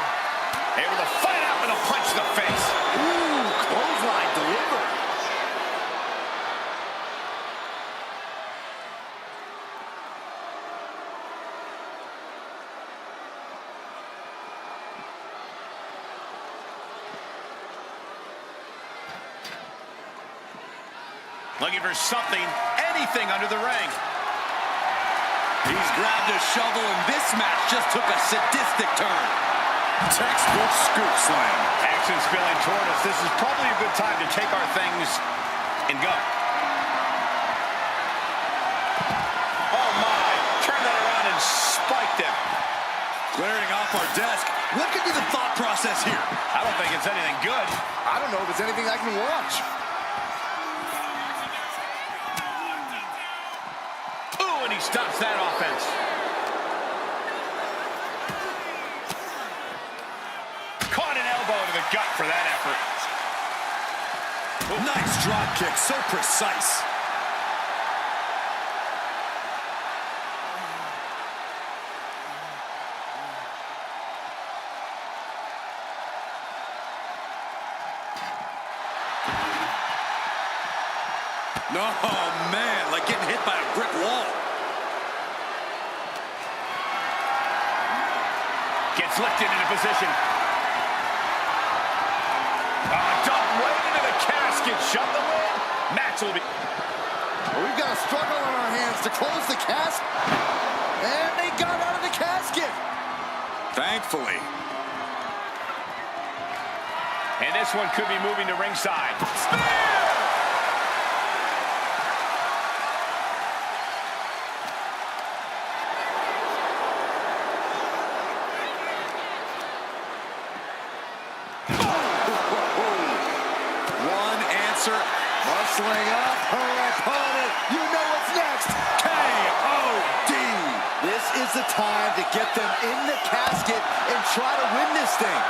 Able to fight out with a punch to the face. Ooh, clothesline delivered. Looking for something, anything under the ring. He's grabbed a shovel, and this match just took a sadistic turn. Textbook scoop slam. Action spilling toward us. This is probably a good time to take our things and go. Oh my, turn that around and spiked him. Clearing off our desk. What could be the thought process here? I don't think it's anything good. I don't know if it's anything I can watch. Ooh, and he stops that offense. Caught an elbow to the gut for that effort. Nice drop kick, so precise. Oh, man, like getting hit by a brick wall. Gets lifted into position. Dump right into the casket. Shut the lid. Match will be... Well, we've got a struggle on our hands to close the casket. And they got out of the casket. Thankfully. And this one could be moving to ringside. Spear! Muscling up her opponent. You know what's next. K.O.D. This is the time to get them in the casket and try to win this thing.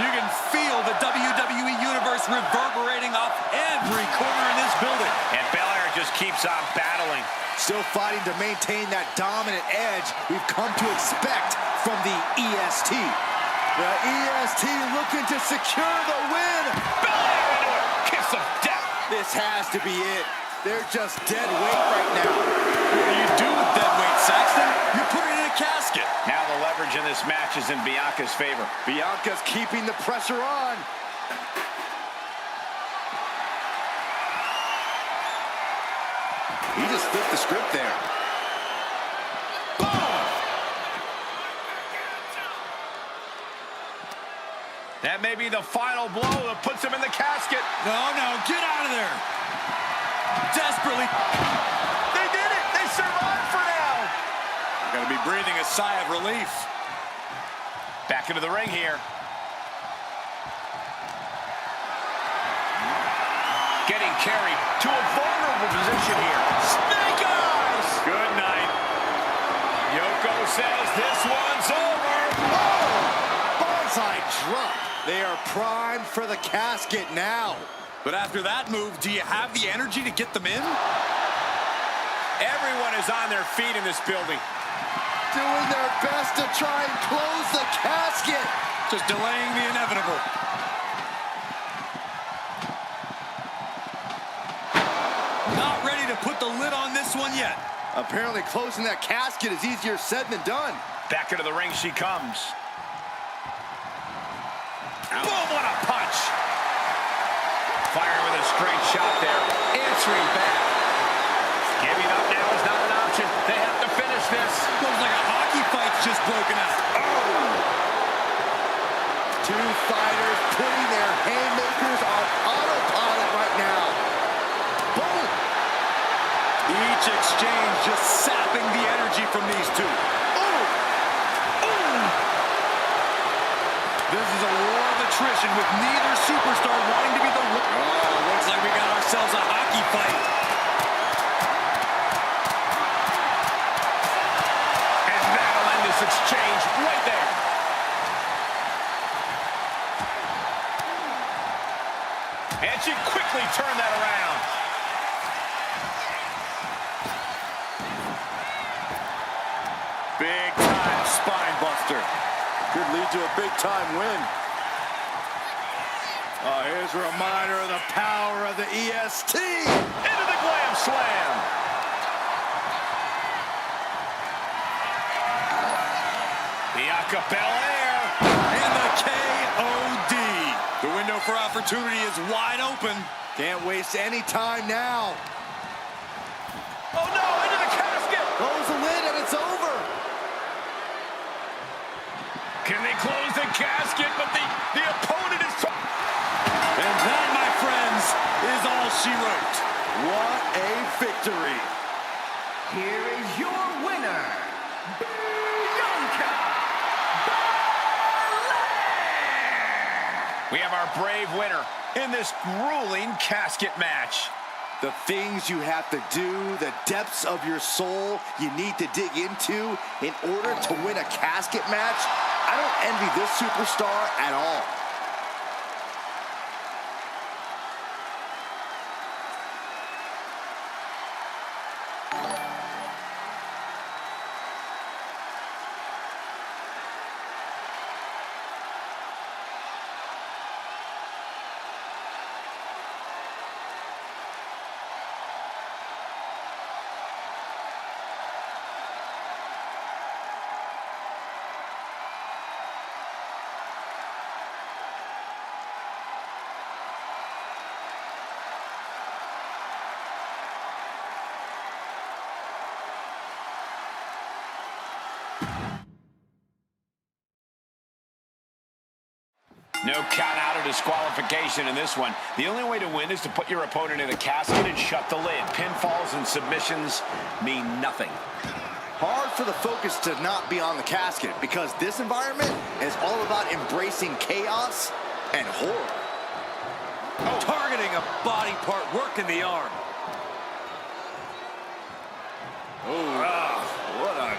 You can feel the WWE Universe reverberating off every corner in this building. And Belair just keeps on battling. Still fighting to maintain that dominant edge we've come to expect from the EST. The EST looking to secure the win. Belair into it. Kiss of death. This has to be it. They're just dead weight right now. What do you do with dead weight, Saxton? You put it in a casket. Now the leverage in this match is in Bianca's favor. Bianca's keeping the pressure on. He just flipped the script there. Boom! That may be the final blow that puts him in the casket. No, get out of there. Desperately. They did it. They survived for now. Gonna be breathing a sigh of relief. Back into the ring here. Getting carried to a vulnerable position here. Snake eyes. Good night. Yoko says this one's over. Oh! Bonsai drop. They are primed for the casket now. But after that move, do you have the energy to get them in? Everyone is on their feet in this building. Doing their best to try and close the casket. Just delaying the inevitable. Not ready to put the lid on this one yet. Apparently closing that casket is easier said than done. Back into the ring she comes. Boom, what a punch. Firing with a straight shot there. Answering back. Giving up now is not an option. They have to finish finish this. Looks like a hockey fight's just broken out. Two fighters putting their haymakers on autopilot right now. Boom! Each exchange just sapping the energy from these two. This is a war of attrition with neither superstar wanting to be the winner. Oh, looks like we got ourselves a hockey fight. And that'll end this exchange right there. And she quickly turned that around. Big time spine buster. Could lead to a big time win. Oh, here's a reminder of the power of the EST. Into the glam slam. Bianca Belair. And the KOD. The window for opportunity is wide open. Can't waste any time now. Oh no, into the casket. Close the lid and it's over. Can they close the casket? But the opponent is... And that, my friends, is all she wrote. What a victory. Here is your winner, Bianca Belair! We have our brave winner in this grueling casket match. The things you have to do, the depths of your soul you need to dig into in order to win a casket match. I don't envy this superstar at all. No count out or disqualification in this one. The only way to win is to put your opponent in a casket and shut the lid. Pinfalls and submissions mean nothing. Hard for the focus to not be on the casket because this environment is all about embracing chaos and horror. Oh. Targeting a body part, working the arm. Oh, what a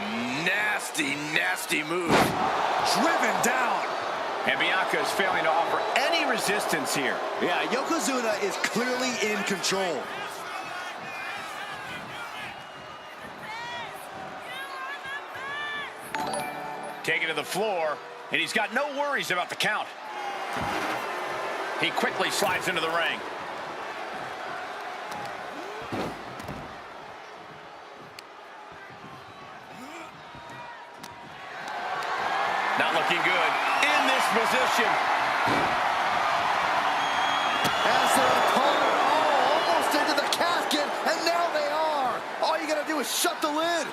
nasty, nasty move. Driven down. And Bianca is failing to offer any resistance here. Yeah, Yokozuna is clearly in control. Taken to the floor, and he's got no worries about the count. He quickly slides into the ring. Not looking good in this position. As their opponent, almost into the casket, and now they are. All you gotta do is shut the lid.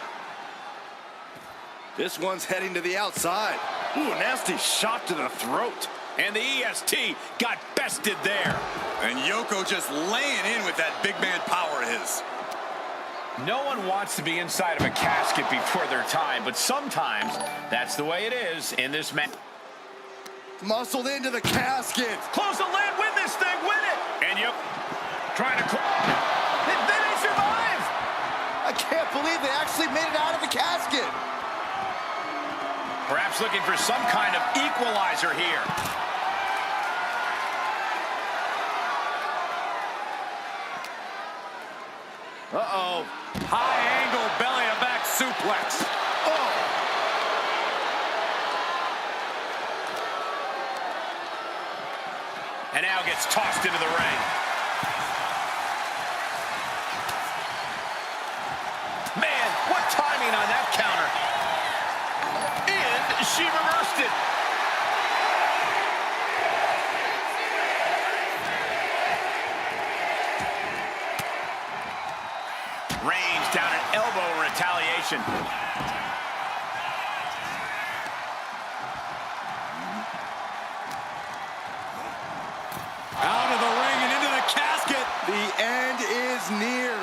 This one's heading to the outside. Ooh, nasty shot to the throat. And the EST got bested there. And Yoko just laying in with that big man power of his. No one wants to be inside of a casket before their time, but sometimes that's the way it is in this match. Muscled into the casket. Close the lid, win this thing, win it! And you trying to they survive! I can't believe they actually made it out of the casket. Perhaps looking for some kind of equalizer here. Uh-oh. High angle belly to back suplex. Oh. And now gets tossed into the ring. Man, what timing on that counter. And she reversed it. Range down an elbow in retaliation. Out of the ring and into the casket. The end is near.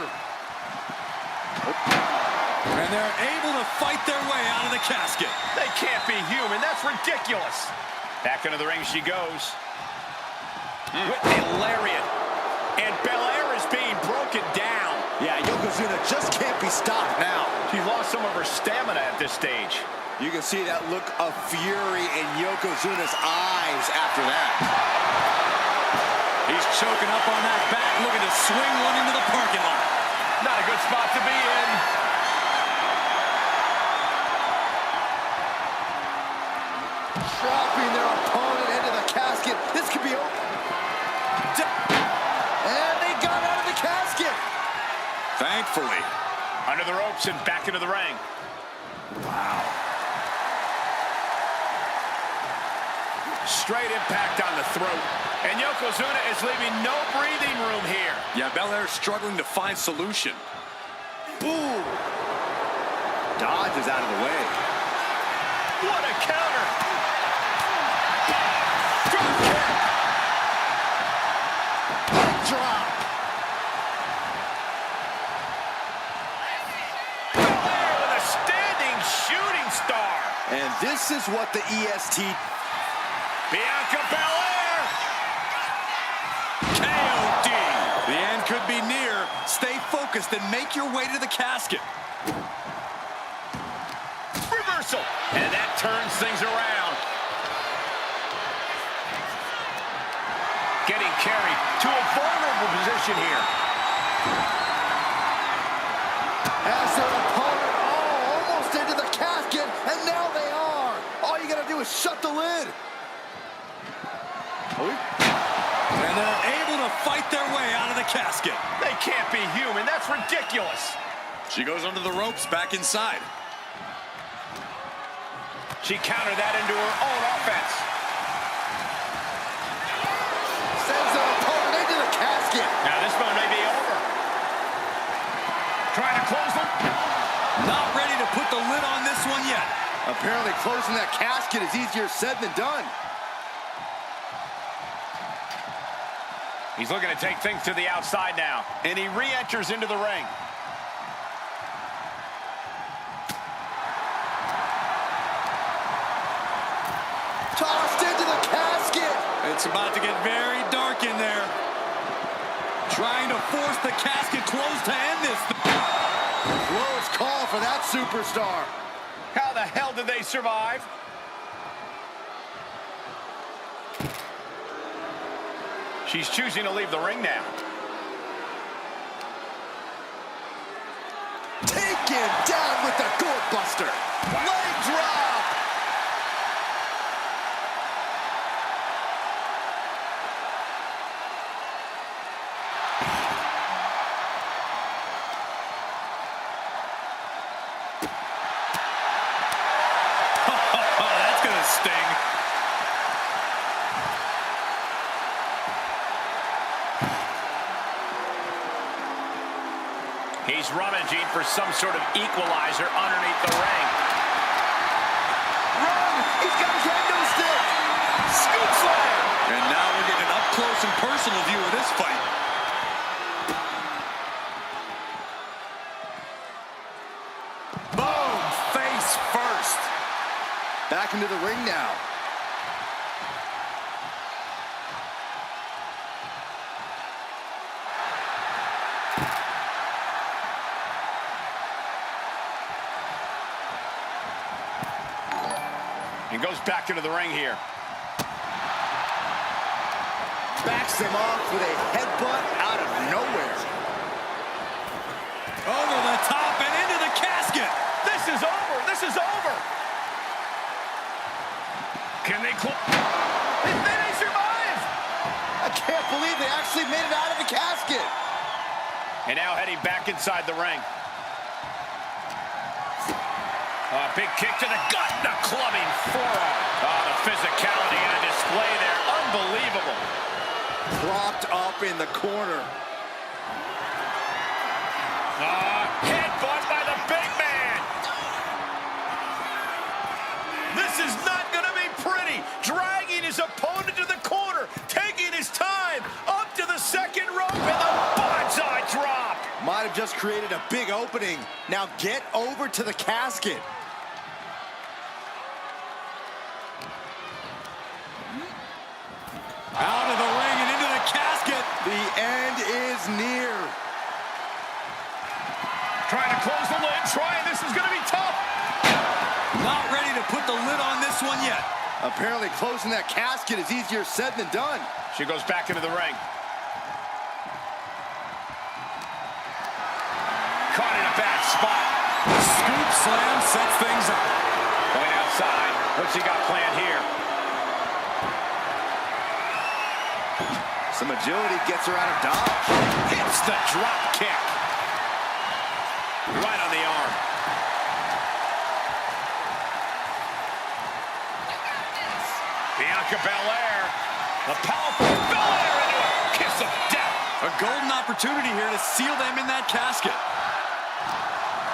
And they're able to fight their way out of the casket. They can't be human. That's ridiculous. Back into the ring she goes. With a lariat. And Belair is being broken down. Yeah, Yokozuna just can't be stopped now. She's lost some of her stamina at this stage. You can see that look of fury in Yokozuna's eyes after that. He's choking up on that back, looking to swing one into the parking lot. Not a good spot to be in. Dropping their opponent into the casket. This could be over. And they got out of the casket. Thankfully. Under the ropes and back into the ring. Wow. Straight impact on the throat. And Yokozuna is leaving no breathing room here. Yeah, Belair struggling to find solution. Boom! Dodges out of the way. What a counter. Drop kick. Drop. Belair with a standing shooting star. And this is what the EST... Bianca Belair. KOD. The end could be near. Stay focused and make your way to the casket. Reversal. And that turns things around. Getting carried to a vulnerable position here. As their opponent, almost into the casket, and now they are. All you gotta do is shut the lid. And they're able to fight their way out of the casket. They can't be human. That's ridiculous. She goes under the ropes, back inside. She countered that into her own offense. Sends their opponent into the casket. Now this one may be over. Trying to close them. Not ready to put the lid on this one yet. Apparently closing that casket is easier said than done. He's looking to take things to the outside now. And he re-enters into the ring. Tossed into the casket. It's about to get very dark in there. Trying to force the casket closed to end this. Close call for that superstar. How the hell did they survive? She's choosing to leave the ring now. Taken down with the gourd buster. Leg drop. That's gonna sting. He's rummaging for some sort of equalizer underneath the ring. Run. He's got his head no stick. Scoop slam. And now we're getting an up-close and personal view of this fight. Boom. Face first. Back into the ring now. And goes back into the ring here. Backs them off with a headbutt out of nowhere. Over the top and into the casket. This is over. This is over. Can they Then they survive. I can't believe they actually made it out of the casket. And now heading back inside the ring. Big kick to the gut, the clubbing forearm. The physicality on display there, unbelievable. Propped up in the corner. Headbutt by the big man. This is not going to be pretty. Dragging his opponent to the corner, taking his time, up to the second rope, and the bonsai drop. Might have just created a big opening. Now get over to the casket. Out of the ring and into the casket. The end is near. Trying to close the lid, this is going to be tough. Not ready to put the lid on this one yet. Apparently closing that casket is easier said than done. She goes back into the ring. Caught in a bad spot. Scoop slam sets things up. Going outside. What's he got planned here? Some agility gets her out of dodge. Hits the drop kick. Right on the arm. Bianca Belair. A powerful Belair into a kiss of death. A golden opportunity here to seal them in that casket.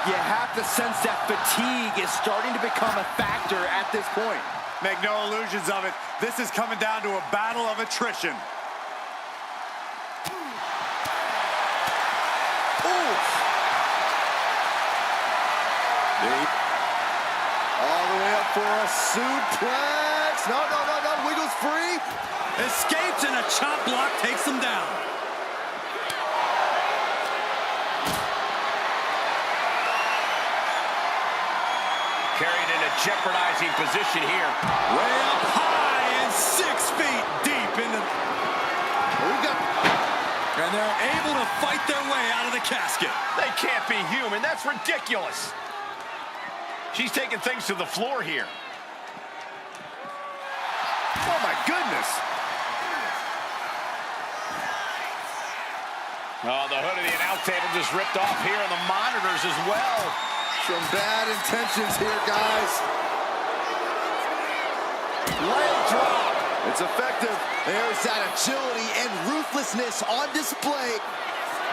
You have to sense that fatigue is starting to become a factor at this point. Make no illusions of it. This is coming down to a battle of attrition. Deep. All the way up for a suplex. No. Wiggles free. Escapes and a chop block takes him down. Carried in a jeopardizing position here. Way up high and 6 feet deep into... And they're able to fight their way out of the casket. They can't be human. That's ridiculous. She's taking things to the floor here. Oh, my goodness. Oh, the hood of the announce table just ripped off here on the monitors as well. Some bad intentions here, guys. Leg drop. It's effective. There's that agility and ruthlessness on display.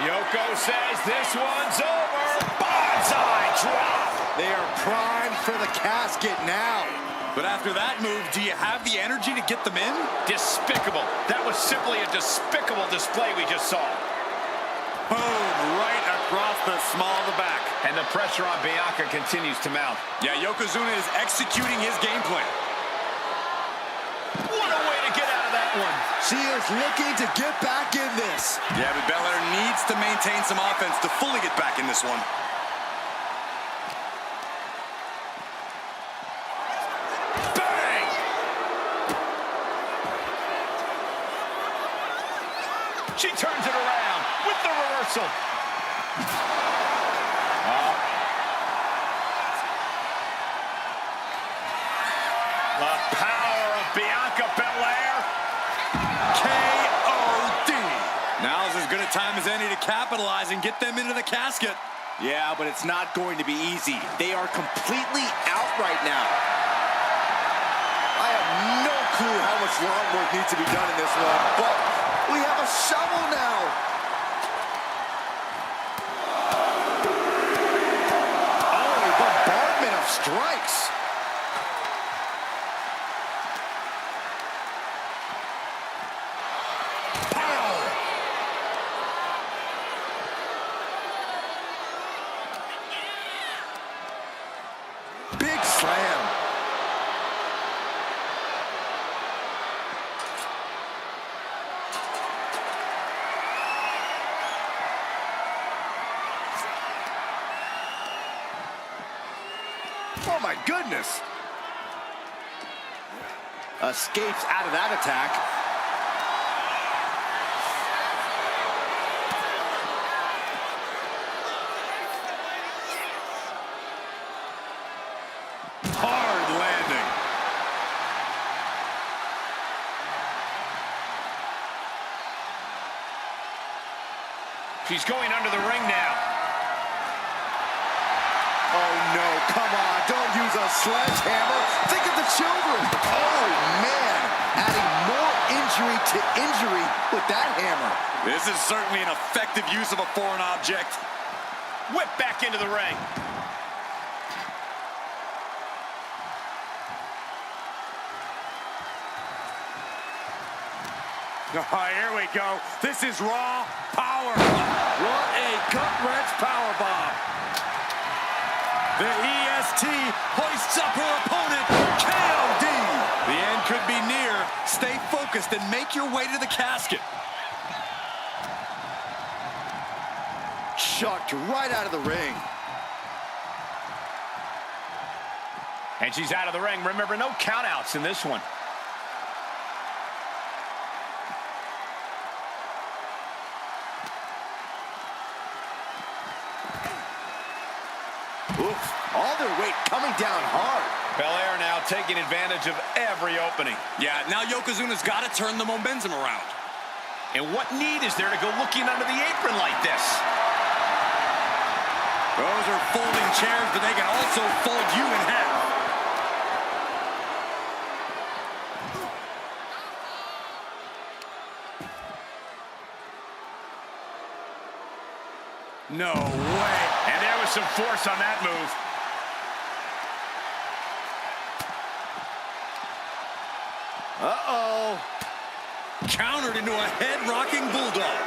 Yoko says this one's over. Bonsai drop. They are primed for the casket now. But after that move, do you have the energy to get them in? Despicable. That was simply a despicable display we just saw. Boom, right across the small of the back. And the pressure on Bianca continues to mount. Yeah, Yokozuna is executing his game plan. What a way to get out of that one. She is looking to get back in this. Yeah, but Belair needs to maintain some offense to fully get back in this one. Bang! She turns it around with the reversal. The power of Bianca Belair. K.O.D. Now's as good a time as any to capitalize and get them into the casket. Yeah, but it's not going to be easy. They are completely out right now. I have no clue how much lawn work needs to be done in this one, but we have a shovel now. Oh, a bombardment of strikes. Big slam. Oh my goodness. Escapes out of that attack. Hard landing. She's going under the ring now. Oh no, come on, don't use a sledgehammer. Think of the children. Oh man, adding more injury to injury with that hammer. This is certainly an effective use of a foreign object. Whip back into the ring. Oh, here we go. This is Raw power. What a gut-wrench powerbomb. The EST hoists up her opponent, KOD. The end could be near. Stay focused and make your way to the casket. Chucked right out of the ring. And she's out of the ring. Remember, no countouts in this one. Oof, all their weight coming down hard. Belair now taking advantage of every opening. Yeah, now Yokozuna's got to turn the momentum around. And what need is there to go looking under the apron like this? Those are folding chairs, but they can also fold you in half. No way. And there was some force on that move. Uh-oh. Countered into a head-rocking bulldog.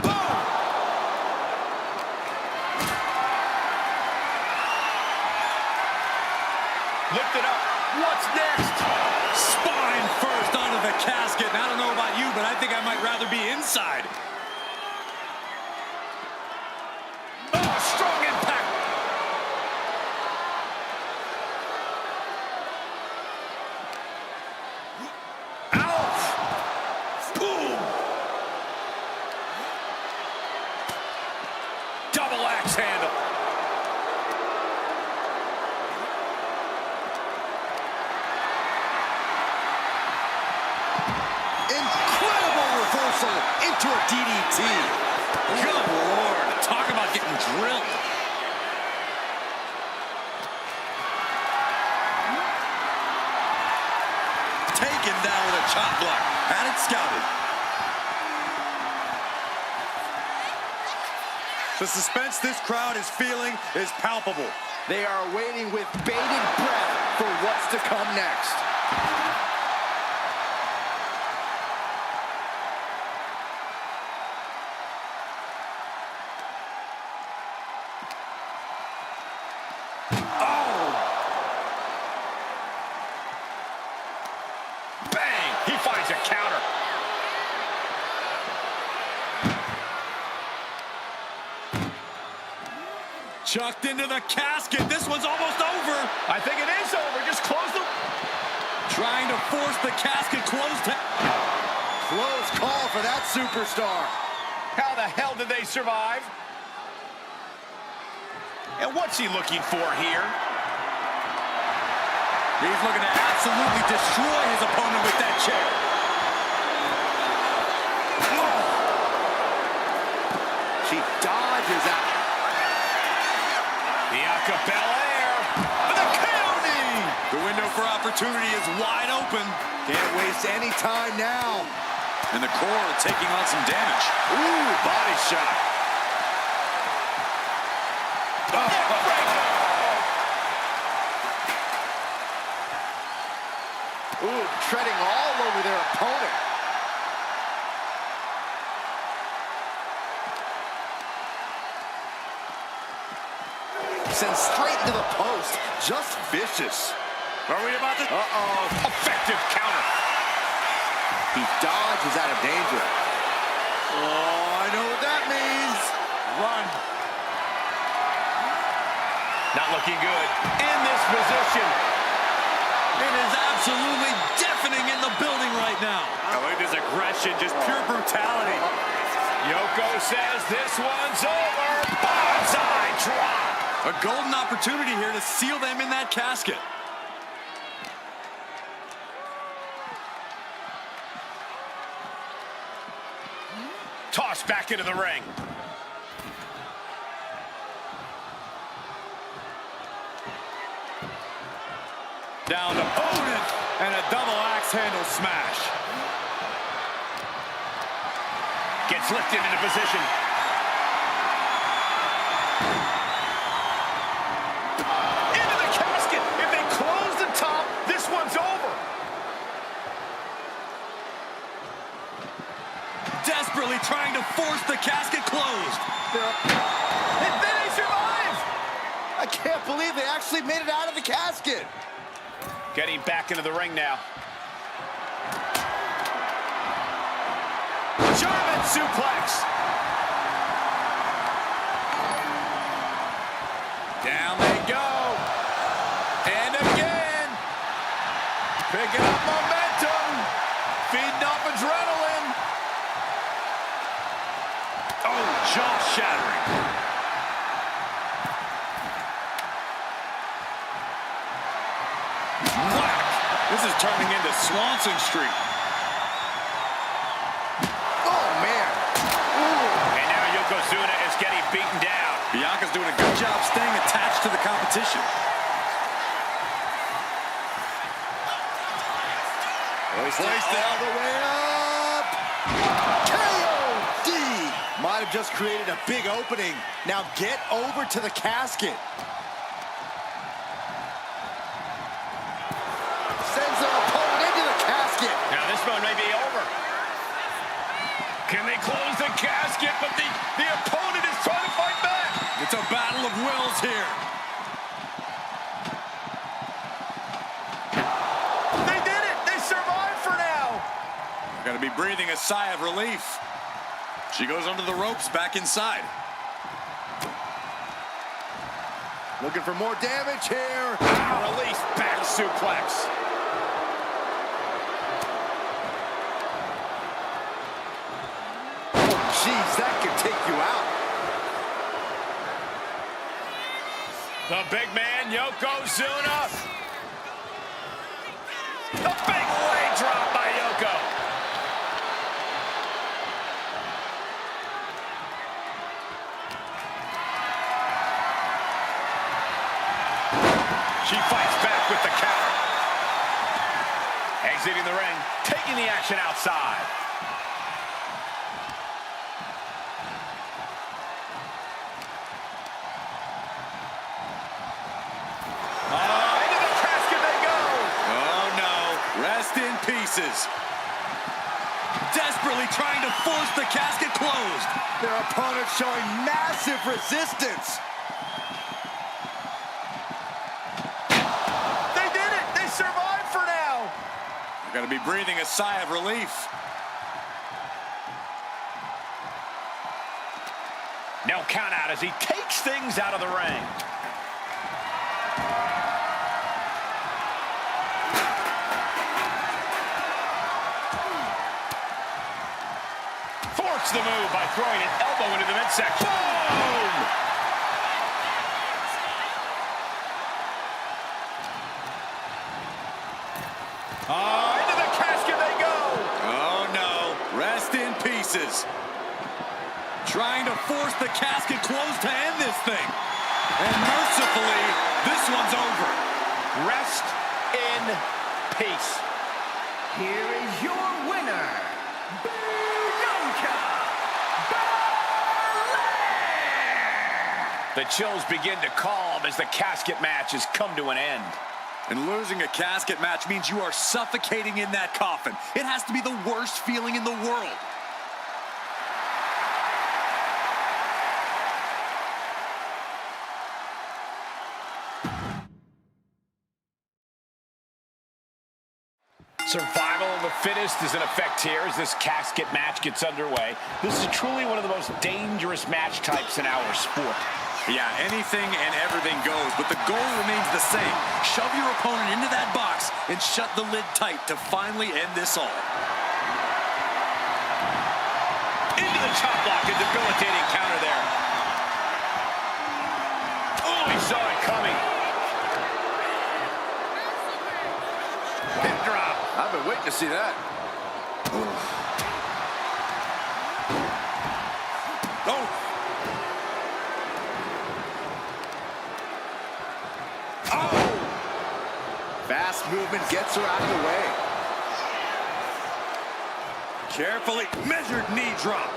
Boom! Lift it up. What's next? Spine first onto the casket. And I don't know about you, but I think I might rather be inside. Oh, strong impact. Ouch! Boom! Double axe handle. Incredible reversal into a DDT. Good Lord. Talk about getting drilled. Taken down with a chop block. Had it scouted. The suspense this crowd is feeling is palpable. They are waiting with bated breath for what's to come next. Bang! He finds a counter. Chucked into the casket. This one's almost over. I think it is over. Just close the... Trying to force the casket closed. Close call for that superstar. How the hell did they survive? And what's he looking for here? He's looking to absolutely destroy his opponent with that chair. She dodges out. Bianca Belair with a KOD. The window for opportunity is wide open. Can't waste any time now. And the core taking on some damage. Ooh, body shot. Ooh, treading all over their opponent. Sent straight into the post. Just vicious. Are we about to... Uh-oh. Effective counter. He dodges out of danger. Oh, I know what that means. Run. Not looking good. In this position. It is absolutely deafening in the building right now. I look at this aggression, just pure brutality. Yoko says this one's over. Bonsai drop. A golden opportunity here to seal them in that casket. Tossed back into the ring. Down to opponent and a double axe handle smash. gets lifted into position. Into the casket. If they close the top, this one's over. Desperately trying to force the casket closed. And then they survived! I can't believe they actually made it out of the casket. Getting back into the ring now. German suplex. Down they go. And again. Picking up momentum. Feeding off adrenaline. Oh, jaw-shattering. Whack! This is turning into Swanson Street. Oh, man. And now Yokozuna is getting beaten down. Bianca's doing a good job staying attached to the competition. Placed it all the way up. KOD. Might have just created a big opening. Now get over to the casket. Sends their opponent into the casket. Now this one may be over. Can they close the casket? But the opponent is trying to fight back. It's a battle of wills here. They did it. They survived for now. Gotta be breathing a sigh of relief. She goes under the ropes, back inside. Looking for more damage here. Release back suplex. Jeez, that could take you out. The big man, Yokozuna. The big leg drop by Yoko. She fights back with the counter. Exiting the ring, taking the action outside. Into the casket they go. Oh no, rest in pieces. Desperately trying to force the casket closed. Their opponent showing massive resistance. They did it. They survived for now. You're gonna be breathing a sigh of relief. No count out as he takes things out of the ring. Force the move by throwing an elbow into the midsection. Boom! Into the casket they go. Oh no, rest in pieces. Trying to force the casket closed to end this thing. And mercifully, this one's over. Rest in peace. Here is your winner, Bianca Belair! The chills begin to calm as the casket match has come to an end. And losing a casket match means you are suffocating in that coffin. It has to be the worst feeling in the world. Survival of the fittest is in effect here as this casket match gets underway. This is truly one of the most dangerous match types in our sport. Yeah, anything and everything goes, but the goal remains the same. Shove your opponent into that box and shut the lid tight to finally end this all. Into the chop block, a debilitating counter there. Oh, he saw it coming. Pin drop. I've been waiting to see that. Oh! Oh! Fast movement gets her out of the way. Carefully measured knee drop.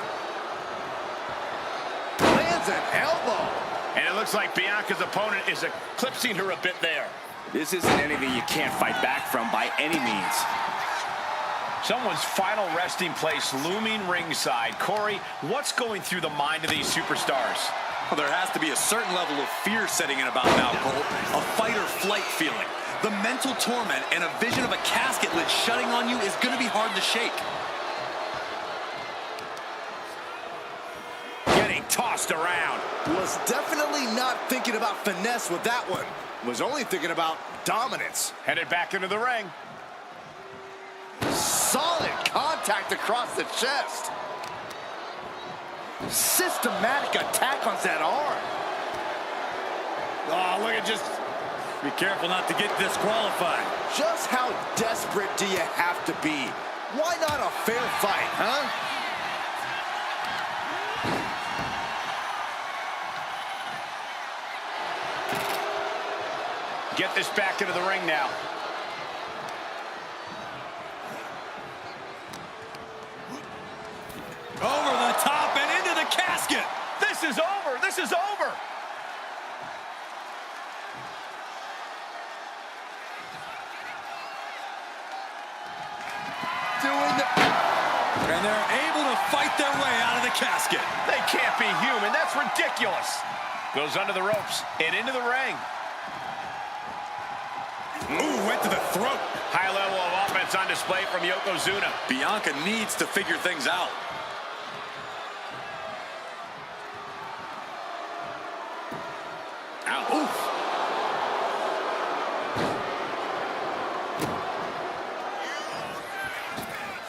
lands an elbow. And it looks like Bianca's opponent is eclipsing her a bit there. This isn't anything you can't fight back from by any means. Someone's final resting place looming ringside. Corey, what's going through the mind of these superstars? Well, there has to be a certain level of fear setting in about now, Cole. A fight or flight feeling. The mental torment and a vision of a casket lid shutting on you is going to be hard to shake. Getting tossed around. Was definitely not thinking about finesse with that one. Was only thinking about dominance. Headed back into the ring. Solid contact across the chest. Systematic attack on that arm. Oh, look at just... Be careful not to get disqualified. Just how desperate do you have to be? Why not a fair fight, huh? Get this back into the ring now. Over the top and into the casket. This is over. This is over. And they're able to fight their way out of the casket. They can't be human. That's ridiculous. Goes under the ropes and into the ring. Ooh, went to the throat. High level of offense on display from Yokozuna. Bianca needs to figure things out. Ow. Oof.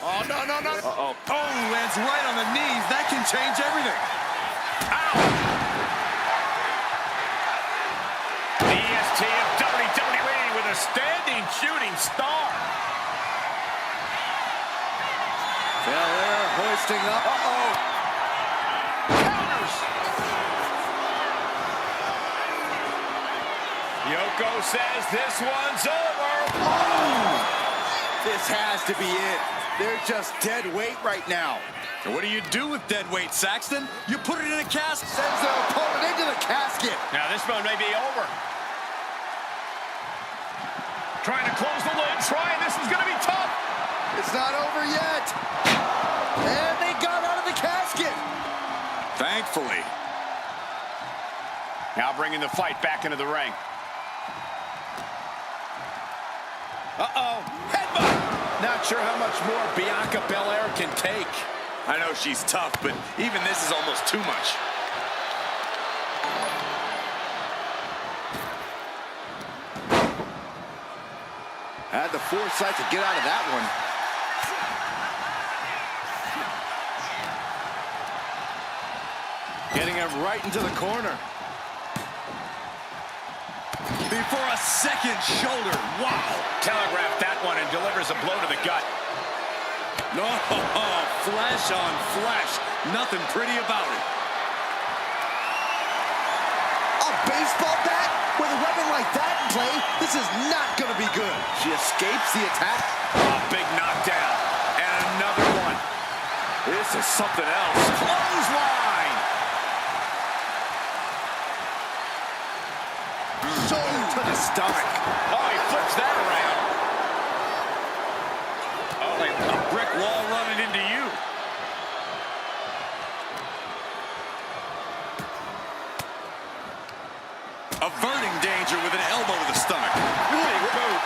Oh, no, no, no. Uh-oh. Oh, lands right on the knees. That can change everything. Ow! The EST of WWE with a standing shooting star. Belair hoisting up. Uh-oh. Counters. Yoko says this one's over. Oh! This has to be it. They're just dead weight right now. And what do you do with dead weight, Saxton? You put it in a casket. Sends their opponent into the casket. Now this one may be over. Trying to close the lid. This is going to be tough. It's not over yet. And they got out of the casket. Thankfully. Now bringing the fight back into the ring. Uh-oh. Headbutt. Not sure how much more Bianca Belair can take. I know she's tough, but even this is almost too much. Had the foresight to get out of that one. Getting him right into the corner. Before a second shoulder. Wow. Telegraphed that one and delivers a blow to the gut. No, flesh on flesh. Nothing pretty about it. A baseball bat? With a weapon like that in play, this is not going to be good. She escapes the attack. A big knockdown. And another one. This is something else. Clothesline. Shoulder to the stomach. Oh, he flips that around. Oh, like a brick wall running into you. Averting danger with an elbow to the stomach. Big boot.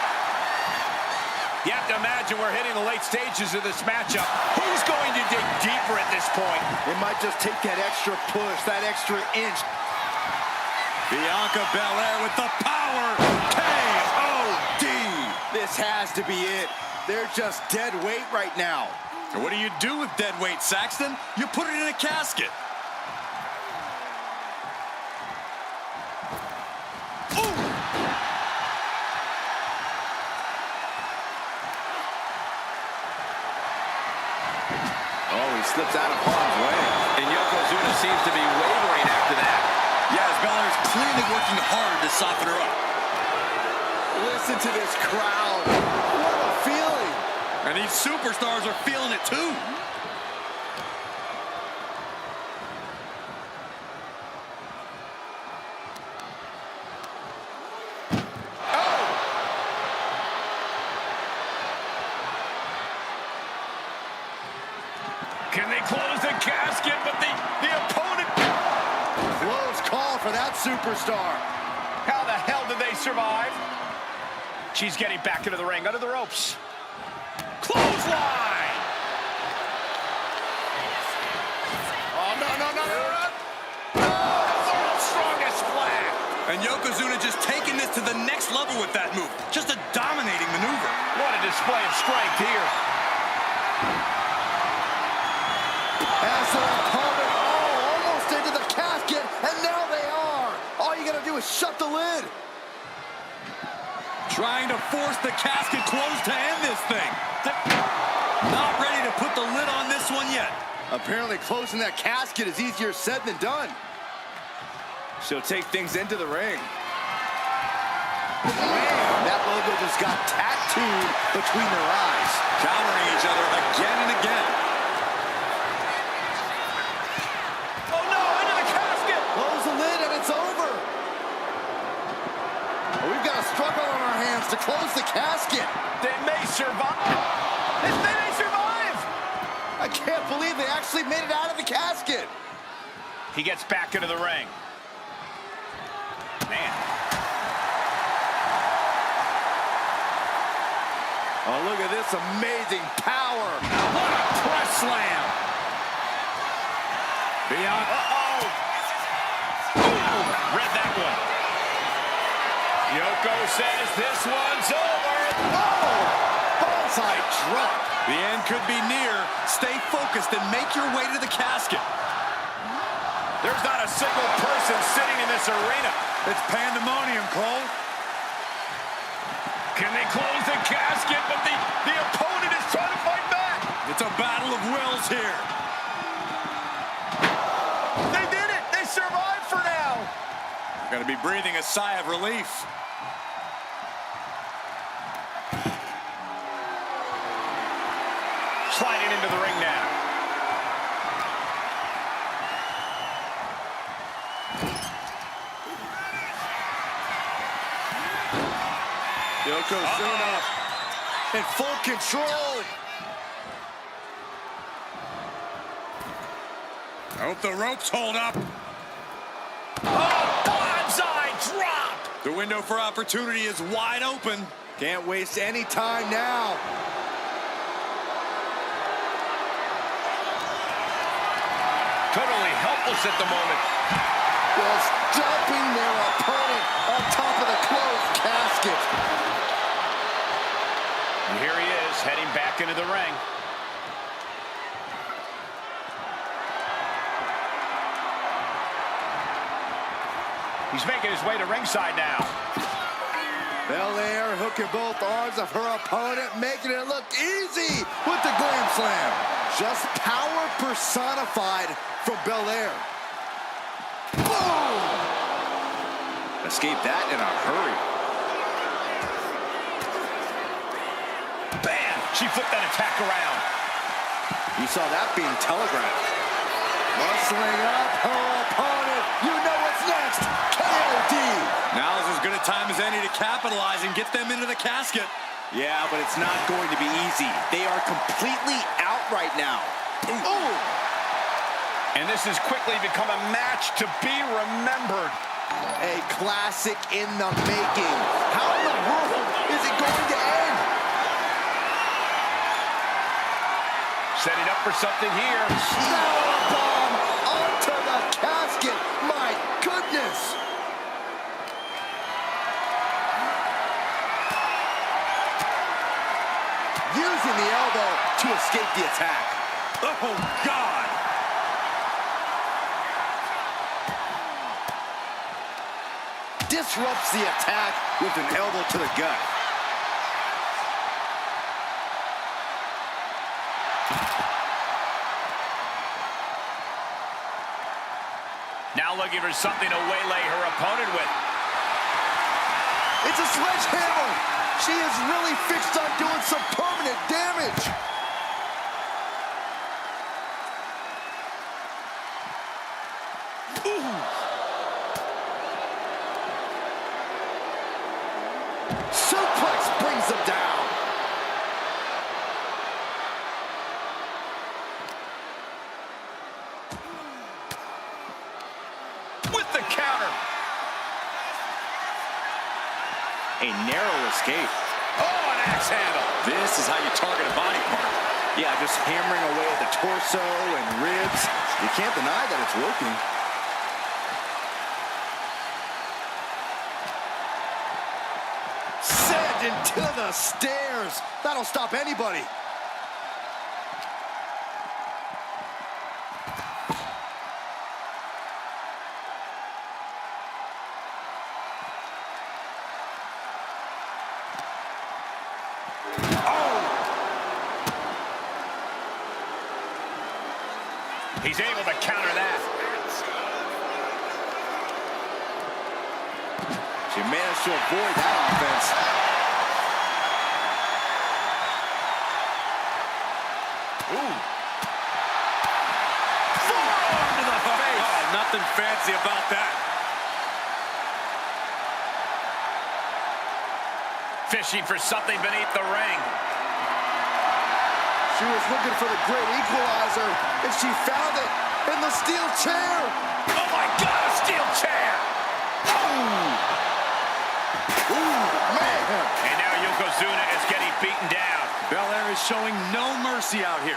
You have to imagine we're hitting the late stages of this matchup. Who's going to dig deeper at this point? It might just take that extra push, that extra inch. Bianca Belair with the power. K.O.D. This has to be it. They're just dead weight right now. And what do you do with dead weight, Saxton? You put it in a casket. Ooh. Oh, he slips out of harm's way. And Yokozuna seems to be wavering after that. Yeah, as Belair's clearly working hard to soften her up. Listen to this crowd. What a feeling. And these superstars are feeling it too. Can they close the casket? But the opponent... Close call for that superstar. How the hell did they survive? She's getting back into the ring, under the ropes. Clothesline! Oh, no, no, no, no, no. World's strongest flag. And Yokozuna just taking this to the next level with that move. Just a dominating maneuver. What a display of strength here. As their opponent, almost into the casket, and now they are. All you gotta do is shut the lid. Trying to force the casket closed to end this thing. Not ready to put the lid on this one yet. Apparently closing that casket is easier said than done. She'll take things into the ring. Man, that logo just got tattooed between their eyes. Countering each other again and again. Oh no, into the casket! Close the lid and it's over. We've got a struggle on our hands to close the casket. They may survive. They may survive! I can't believe they actually made it out of the casket. He gets back into the ring. Man. Oh, look at this amazing power. What a press slam! Beyond. Read that one. Yoko says this one's over. Bullseye drop. The end could be near. Stay focused and make your way to the casket. There's not a single person sitting in this arena. It's pandemonium, Cole. Can they close the casket? But the opponent is trying to fight back. It's a battle of wills here. They did it. They survived for now. Got to be breathing a sigh of relief. Sliding into the ring now. Yokozuna in full control. I hope the ropes hold up. Oh, bonsai drop. The window for opportunity is wide open. Can't waste any time now. Totally helpless at the moment. Just dumping their opponent on top of the closed casket. And here he is, heading back into the ring. He's making his way to ringside now. Belair hooking both arms of her opponent, making it look easy with the glam slam. Just power personified from Belair. Boom! Escaped that in a hurry. Bam! She flipped that attack around. You saw that being telegraphed. Muscling up her opponent. You know what's next. KOD. Now is as good a time as any to capitalize and get them into the casket. Yeah, but it's not going to be easy. They are completely out right now. Ooh. And this has quickly become a match to be remembered. A classic in the making. How in the world is it going to end? Setting up for something here. Power bomb onto the casket. My goodness. Using the elbow to escape the attack. Oh, God. Disrupts the attack with an elbow to the gut. Now looking for something to waylay her opponent with. It's a sledgehammer. She is really fixed on doing some permanent damage. Ooh. Suplex brings them down. a narrow escape. Oh, an axe handle. This is how you target a body part. Yeah, just hammering away at the torso and ribs. You can't deny that it's working. Sent into the stairs. That'll stop anybody. He's able to counter that. She managed to avoid that offense. Ooh. Forearm to the face. Oh, nothing fancy about that. Fishing for something beneath the ring. She was looking for the great equalizer, and she found it in the steel chair. Oh, my God, a steel chair. Ooh, man. And now Yokozuna is getting beaten down. Belair is showing no mercy out here.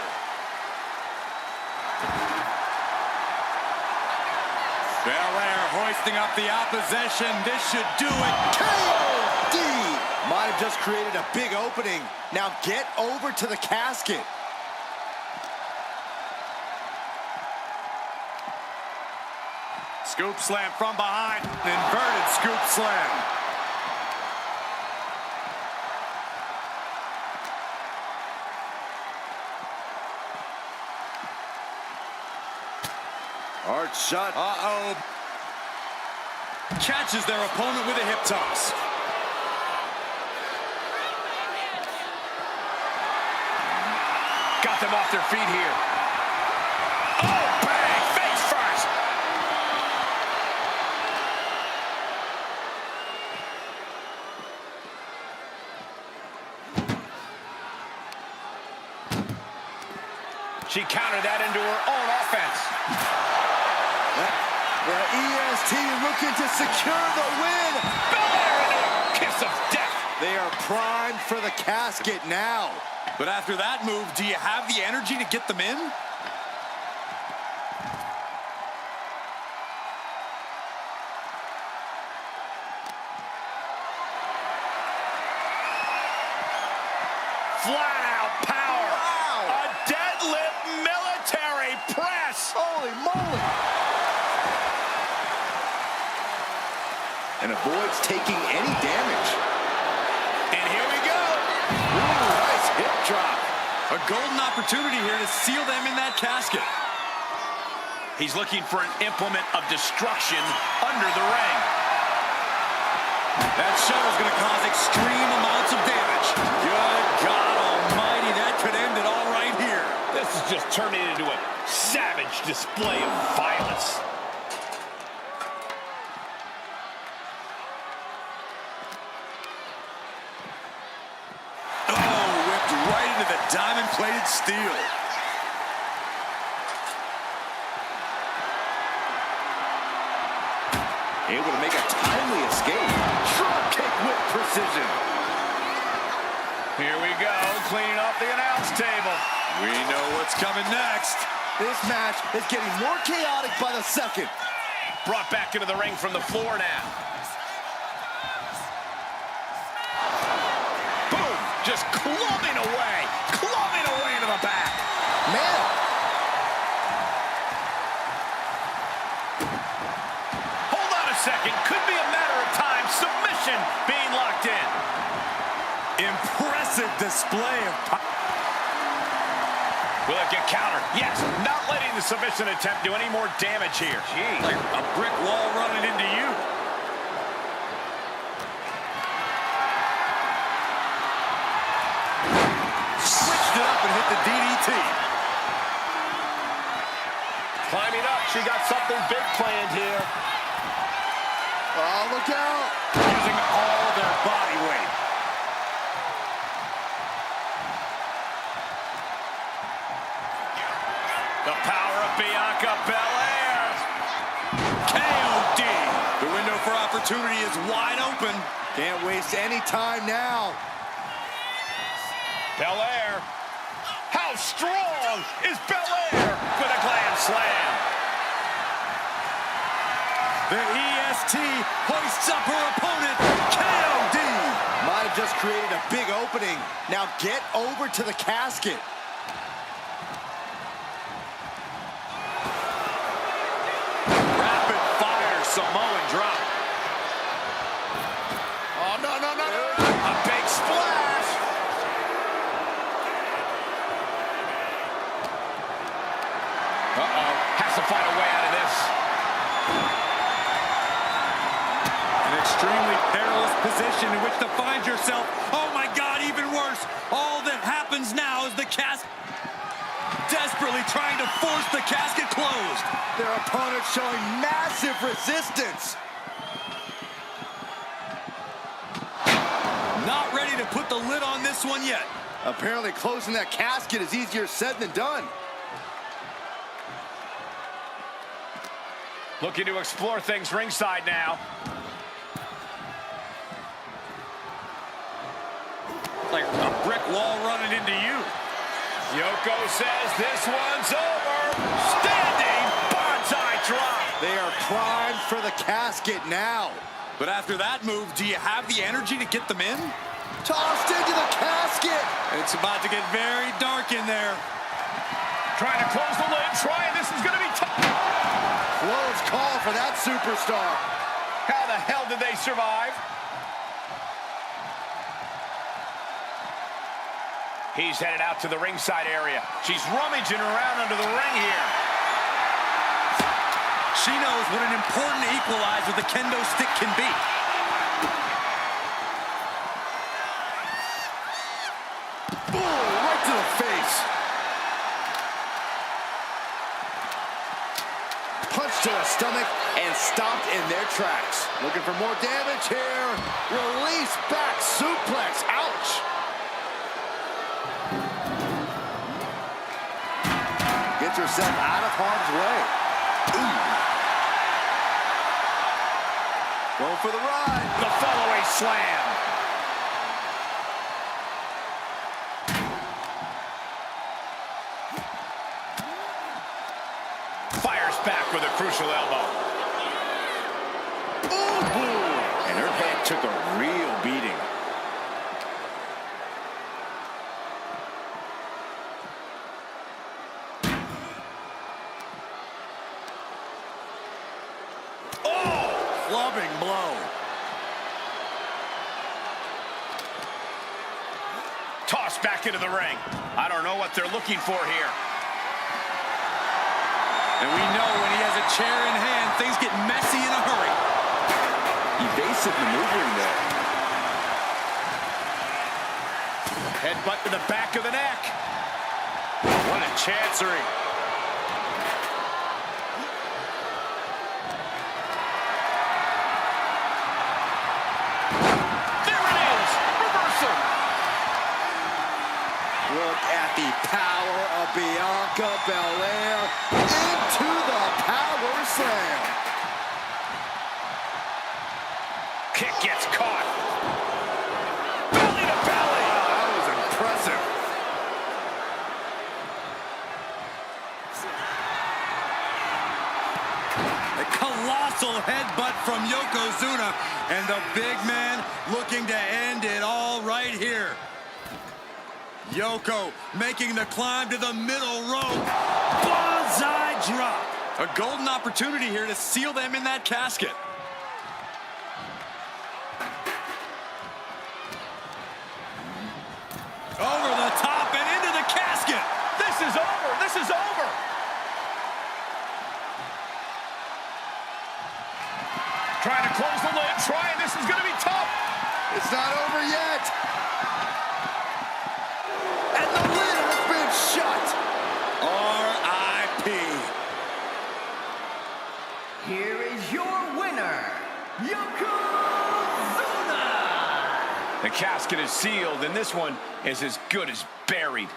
Belair hoisting up the opposition. This should do it. KOD. Might have just created a big opening. Now get over to the casket. Scoop slam from behind. Inverted scoop slam. Hard shot. Uh-oh. Catches their opponent with a hip toss. Got them off their feet here. Oh, bang! Face first! She countered that into her own offense. The EST looking to secure the win. Belair into a kiss of death. They are primed for the casket now. But after that move, do you have the energy to get them in? Flat out power. Wow. A deadlift military press. Holy moly. And avoids taking any damage. And here we go. Ooh, nice hip drop. A golden opportunity here to seal them in that casket. He's looking for an implement of destruction under the ring. That shuttle's going to cause extreme amounts of damage. Good God almighty, that could end it all right here. This is just turning into a savage display of violence. Oh, whipped right into the diamond-plated steel. Able to make a timely escape. Drop kick with precision. Here we go, cleaning up the announce table. We know what's coming next. This match is getting more chaotic by the second. Brought back into the ring from the floor now. Boom! Just clubbing away into the back. Man. Hold on a second, could be a matter of time. Submission being locked in. Impressive display of power. Will it get countered? Yes, not letting the submission attempt do any more damage here. Jeez. Like a brick wall running into you. Switched it up and hit the DDT. Climbing up, she got something big planned here. Oh, look out. Using all their body weight. The power of Bianca Belair. KOD. The window for opportunity is wide open. Can't waste any time now. Belair. How strong is Belair for the Grand Slam? The EST hoists up her opponent, KOD. Might have just created a big opening. Now get over to the casket. Rapid fire Samoan drop. Oh, no, no, no, no. A big splash. Uh-oh. Has to find a way out of this. An extremely perilous position in which to find yourself. Oh, my God, even worse. All that happens now is the casket desperately trying to force the casket closed. Their opponent showing massive resistance. Not ready to put the lid on this one yet. Apparently closing that casket is easier said than done. Looking to explore things ringside now. Like a brick wall running into you. Yoko says this one's over. Standing bonsai drop. They are primed for the casket now. But after that move, do you have the energy to get them in? Tossed into the casket. It's about to get very dark in there. Trying to close the lid. Trying. This is going to be tough. Close call for that superstar. How the hell did they survive? He's headed out to the ringside area. She's rummaging around under the ring here. She knows what an important equalizer the kendo stick can be. Boom, right to the face. Punch to the stomach and stopped in their tracks. Looking for more damage here. Release back suplex. Ouch. Get yourself out of harm's way. Ooh. Going for the ride. The follow-away slam. Fires back with a crucial elbow. Ooh. And her head took a real beating. Clubbing blow. Tossed back into the ring. I don't know what they're looking for here. And we know when he has a chair in hand, things get messy in a hurry. Evasive maneuvering there. Headbutt to the back of the neck. What a chancery. Look at the power of Bianca Belair into the power slam. Kick gets caught. Belly to belly. Wow, that was impressive. A colossal headbutt from Yokozuna, and the big man looking to end it all right here. Yoko making the climb to the middle rope. Bonsai drop. A golden opportunity here to seal them in that casket. Over the top and into the casket. This is over. This is over. Trying to close the lid. Trying. This is going to be tough. It's not over yet. And the lid has been shut. R.I.P. Here is your winner, Yokozuna! The casket is sealed, and this one is as good as buried.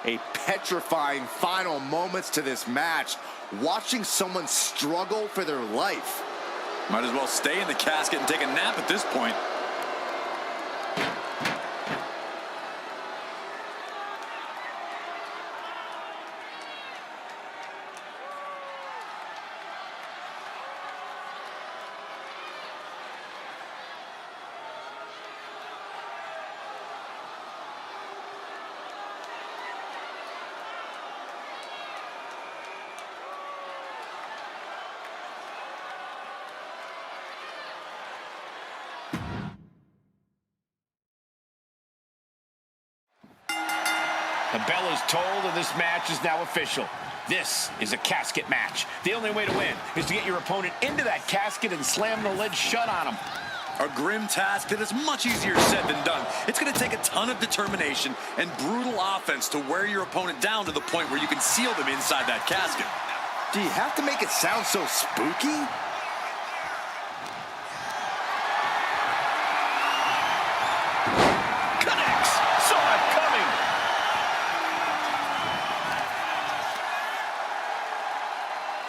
A petrifying final moments to this match. Watching someone struggle for their life. Might as well stay in the casket and take a nap at this point. The bell is tolled, and this match is now official. This is a casket match. The only way to win is to get your opponent into that casket and slam the lid shut on him. A grim task that is much easier said than done. It's going to take a ton of determination and brutal offense to wear your opponent down to the point where you can seal them inside that casket. Do you have to make it sound so spooky? Connects! Saw it coming!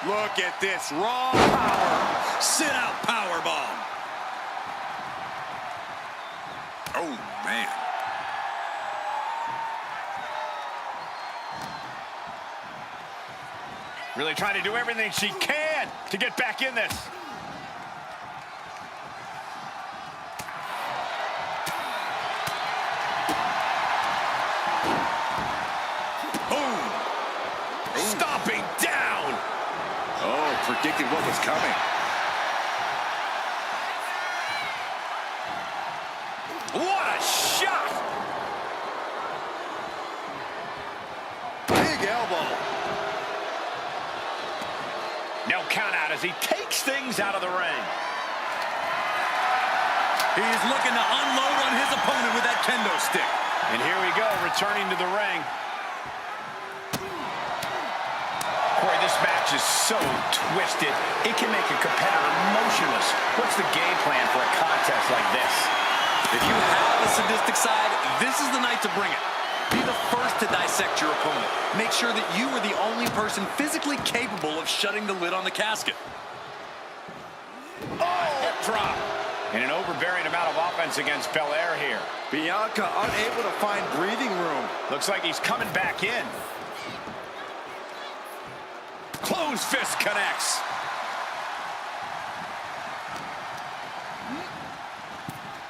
Look at this raw power. Sit out power bomb. Oh, man. Really trying to do everything she can to get back in this. Boom. Stomping down. Oh, predicted what was coming. What a shot! Big elbow. No count out as he takes things out of the ring. He's looking to unload on his opponent with that kendo stick. And here we go, returning to the ring. Corey, this match is so twisted, it can make a competitor motionless. What's the game plan for a contest like this? If you have a sadistic side, this is the night to bring it. Be the first to dissect your opponent. Make sure that you are the only person physically capable of shutting the lid on the casket. Oh, hip drop. And an overbearing amount of offense against Belair here. Bianca unable to find breathing room. Looks like he's coming back in. Closed fist connects.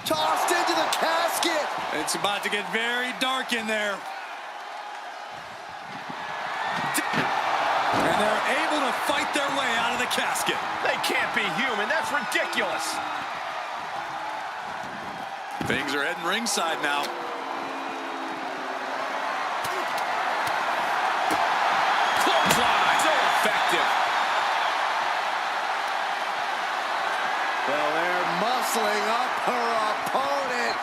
Tossed into the casket. It's about to get very dark in there. And they're able to fight their way out of the casket. They can't be human. That's ridiculous. Things are heading ringside now. Clothesline. So effective. Belair muscling up her opponent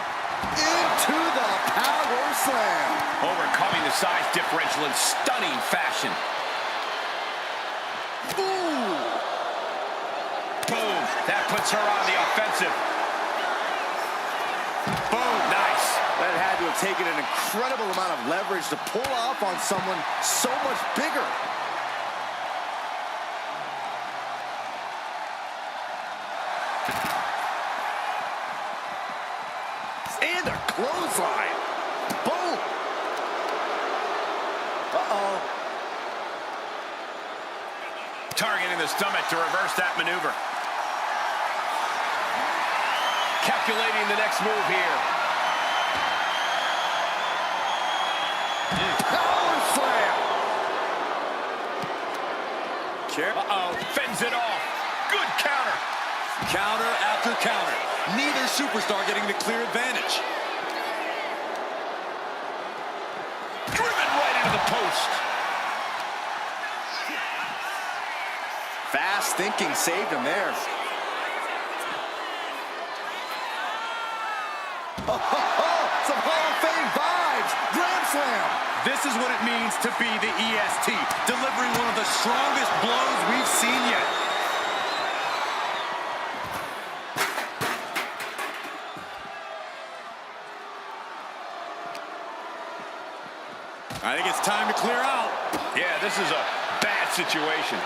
into the power slam. Overcoming the size differential in stunning fashion. Ooh. Boom. That puts her on the offensive. Boom. Nice. That had to have taken an incredible amount of leverage to pull off on someone so much bigger. And a clothesline. Boom. Uh-oh. Targeting the stomach to reverse that maneuver. Calculating the next move here. Power slam. Uh-oh. Fends it off. Good counter. Counter after counter. Neither superstar getting the clear advantage. Driven right into the post. Fast thinking saved him there. Oh, some Hall of Fame vibes. Grand slam. This is what it means to be the EST, delivering one of the strongest blows we've seen yet. I think it's time to clear out. Yeah, this is a bad situation.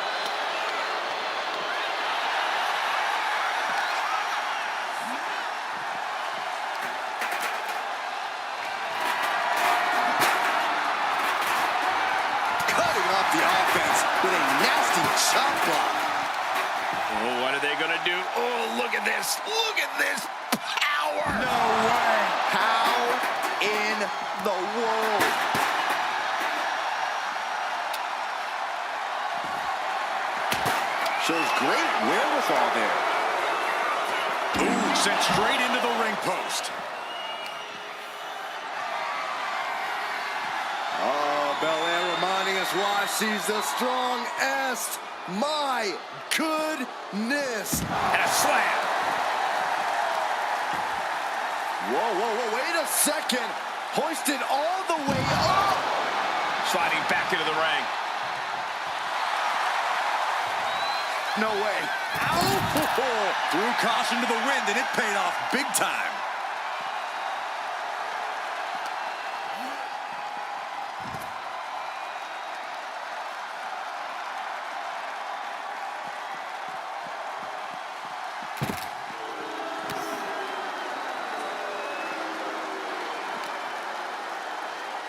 Cutting off the offense with a nasty chop block. Oh, what are they going to do? Oh, look at this. Look at this power. No way. How in the world? Shows great wherewithal there. Ooh, sent straight into the ring post. Oh, Belair reminding us why she's the strongest. My goodness. And a slam. Whoa, wait a second. Hoisted all the way up. Sliding back into the ring. No way. Ow! Threw caution to the wind, and it paid off big time.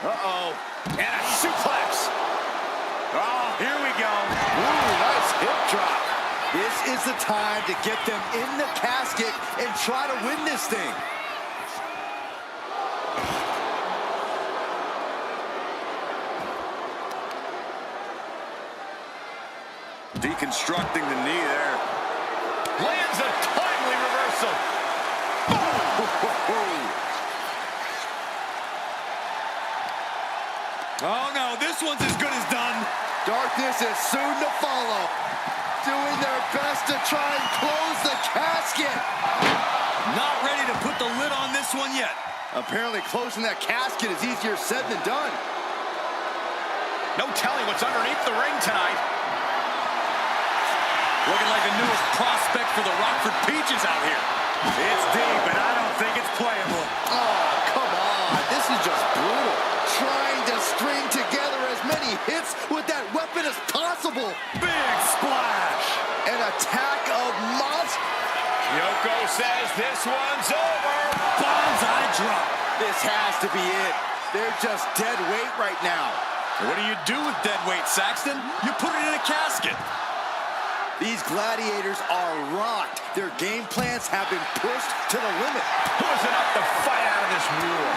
Uh-oh. And a suplex. Oh, here we go. Ooh, nice hip drop. This is the time to get them in the casket and try to win this thing. Deconstructing the knee there. Lands a timely reversal. Oh, no, this one's as good as done. Darkness is soon to follow. Doing their best to try and close the casket. Not ready to put the lid on this one yet. Apparently closing that casket is easier said than done. No telling what's underneath the ring tonight. Looking like the newest prospect for the Rockford Peaches out here. It's deep, and I don't think it's playable. Oh, come on. This is just brutal. Trying to string together as many hits with that weapon as possible. Big splash. An attack of monster. Yoko says this one's over. Bonsai drop. This has to be it. They're just dead weight right now. What do you do with dead weight, Saxton? You put it in a casket. These gladiators are rocked. Their game plans have been pushed to the limit. Who's enough to fight out of this war?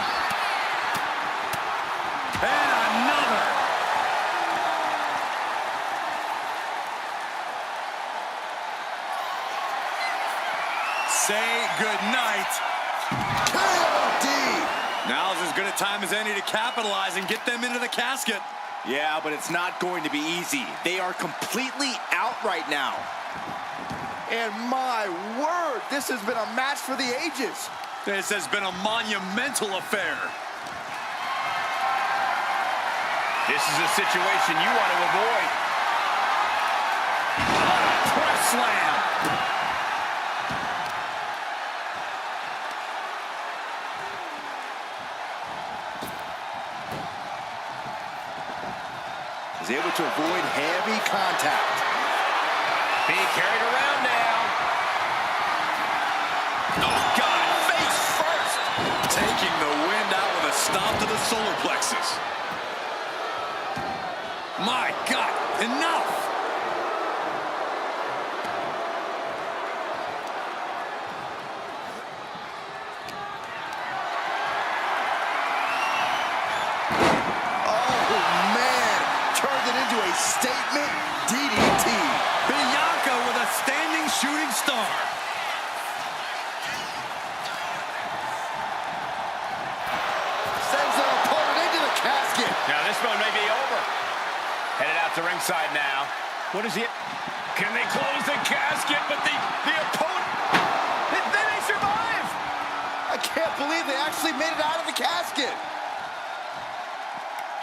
And another. Say goodnight. KOD. Now's as good a time as any to capitalize and get them into the casket. Yeah, but it's not going to be easy. They are completely out right now. And my word, this has been a match for the ages. This has been a monumental affair. This is a situation you want to avoid. Press slam. Is able to avoid heavy contact. Being carried around now. Oh, God, face first. Taking the wind out with a stomp to the solar plexus. My God, enough. Statement DDT. Bianca with a standing shooting star. Sends their opponent into the casket. Now this one may be over. Headed out to ringside now. What is it? Can they close the casket? But the opponent, they may survive. I can't believe they actually made it out of the casket.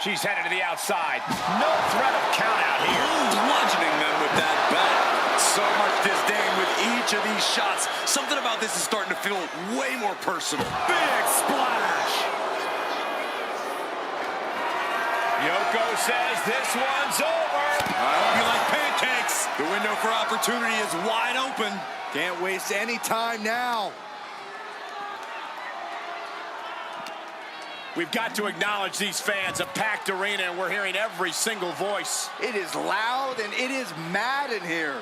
She's headed to the outside. No threat of count out here. Bludgeoning them with that bat. So much disdain with each of these shots. Something about this is starting to feel way more personal. Big splash. Yoko says this one's over. I hope you like pancakes. The window for opportunity is wide open. Can't waste any time now. We've got to acknowledge these fans, a packed arena, and we're hearing every single voice. It is loud and it is mad in here.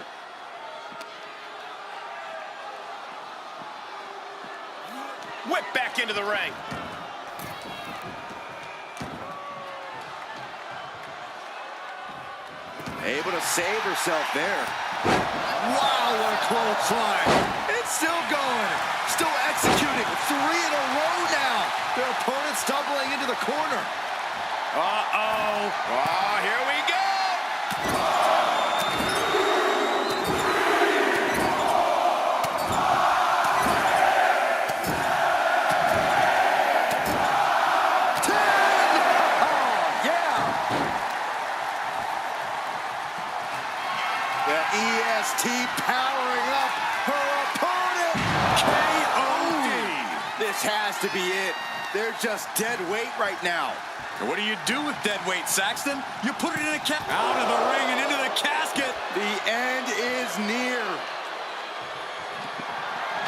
Whip back into the ring. Able to save herself there. Wow, what a clothesline. It's still going. Still executing. 3 in a row now. Their opponent stumbling into the corner. Uh-oh. Oh, here we go. The EST powering up her opponent. KOD. This has to be it. They're just dead weight right now. What do you do with dead weight, Saxton? You put it in a out of the ring and into the casket. The end is near.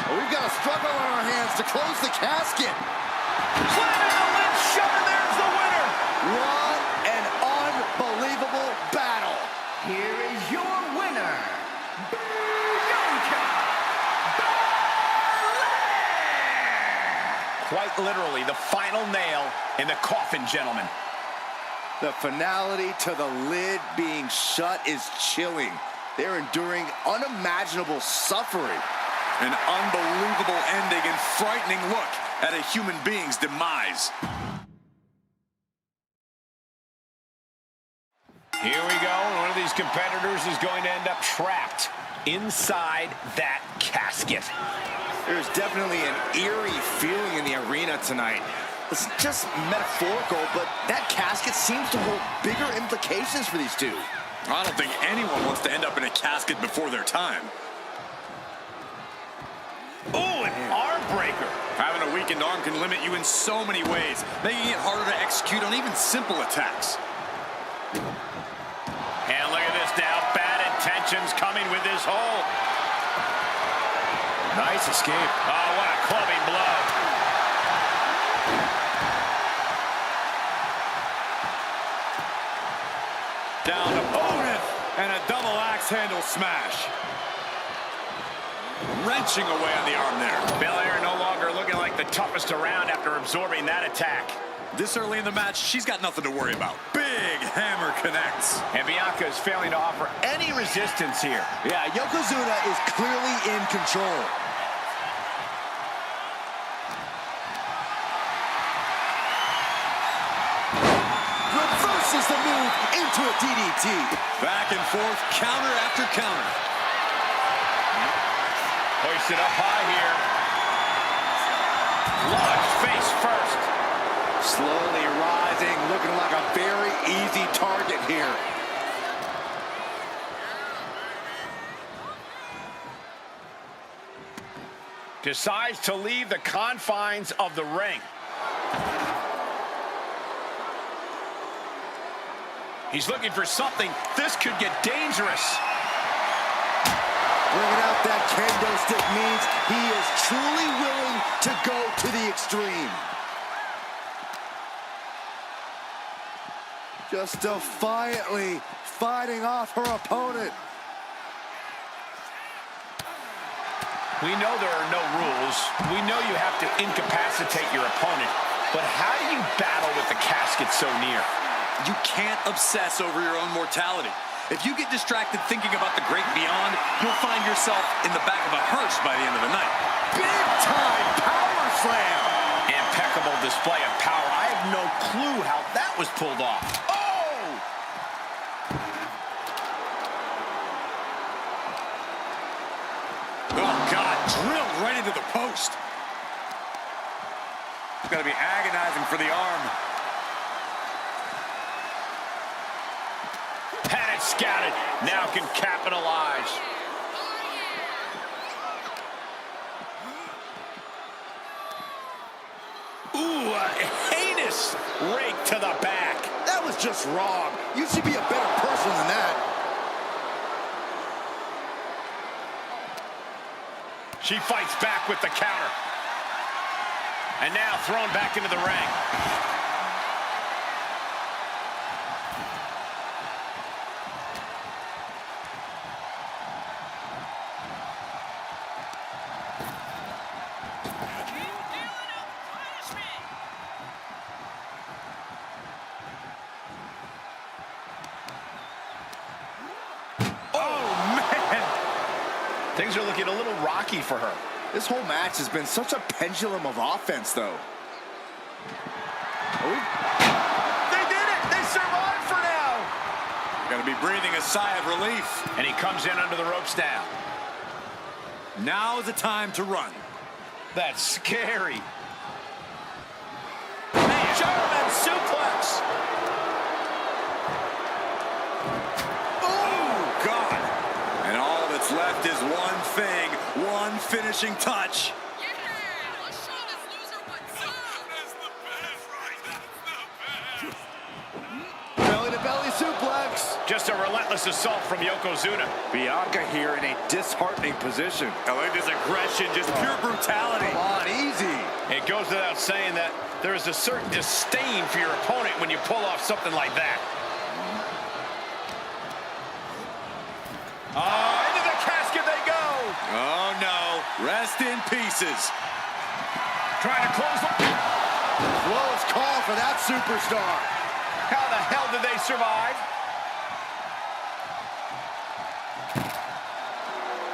Well, we've got a struggle on our hands to close the casket. Climbing the lid shot, and there's the winner. What an unbelievable battle. Here is your winner, Bianca Belair! Quite literally, the final nail in the coffin, gentlemen. The finality to the lid being shut is chilling. They're enduring unimaginable suffering. An unbelievable ending and frightening look at a human being's demise. Here we go. One of these competitors is going to end up trapped inside that casket. There's definitely an eerie feeling in the arena tonight. It's just metaphorical, but that casket seems to hold bigger implications for these two. I don't think anyone wants to end up in a casket before their time. Oh, an arm breaker. Having a weakened arm can limit you in so many ways, making it harder to execute on even simple attacks. And look at this now. Bad intentions coming with this hold. Nice escape. Oh, what a clubbing blow. Down opponent and a double axe handle smash. Wrenching away on the arm there. Belair no longer looking like the toughest around after absorbing that attack. This early in the match, she's got nothing to worry about. Big hammer connects. And Bianca is failing to offer any resistance here. Yeah, Yokozuna is clearly in control. Reverses the move into a DDT. Back and forth, counter after counter. Hoisted up high here. Launched face first. Slowly rising, looking like a very easy target here. Decides to leave the confines of the ring. He's looking for something. This could get dangerous. Bringing out that kendo stick means he is truly willing to go to the extreme. Just defiantly fighting off her opponent. We know there are no rules. We know you have to incapacitate your opponent. But how do you battle with the casket so near? You can't obsess over your own mortality. If you get distracted thinking about the great beyond, you'll find yourself in the back of a hearse by the end of the night. Big time power slam. Impeccable display of power. I have no clue how that was pulled off. Oh! Oh, God, drilled right into the post. It's going to be agonizing for the arm. Had it scouted. Now can capitalize. Ooh, a heinous rake to the back. That was just wrong. You should be a better person than that. She fights back with the counter. And now thrown back into the ring. Things are looking a little rocky for her. This whole match has been such a pendulum of offense, though. They did it! They survived for breathing a sigh of relief. And he comes in under the ropes now. Now is the time to run. That's scary. German suplex. Oh, God. And all that's left is one thing, one finishing touch. Belly-to-belly suplex. Just a relentless assault from Yokozuna. Bianca here in a disheartening position. I like this aggression, just pure brutality. Come on, easy. It goes without saying that there is a certain disdain for your opponent when you pull off something like that. Oh, into the casket they go. Oh, no. Rest in pieces. Trying to close the... Close call for that superstar. How the hell did they survive?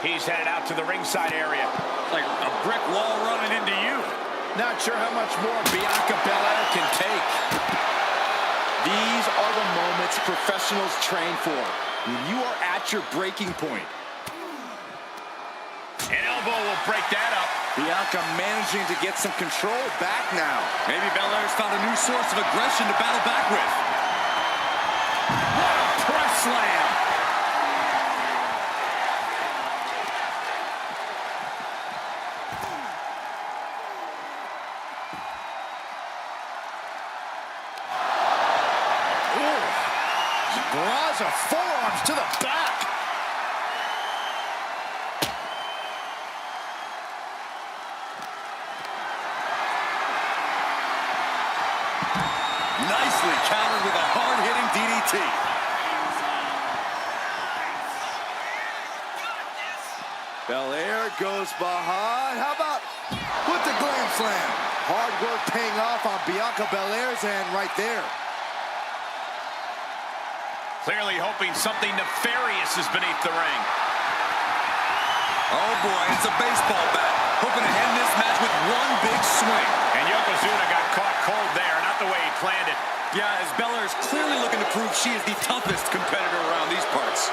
He's headed out to the ringside area. Like a brick wall running into you. Not sure how much more Bianca Belair can take. These are the moments professionals train for. When you are at your breaking point. An elbow will break that up. Bianca managing to get some control back now. Maybe Belair's found a new source of aggression to battle back with. What a press slam! Barrage of forearms to the back. Nicely countered with a hard-hitting DDT. Belair goes behind. How about with the glam slam? Hard work paying off on Bianca Belair's end right there. Clearly hoping something nefarious is beneath the ring. Oh boy, it's a baseball bat. Hoping to end this match with one big swing. And Yokozuna got caught cold there, not the way he planned it. Yeah, as Belair is clearly looking to prove she is the toughest competitor around these parts.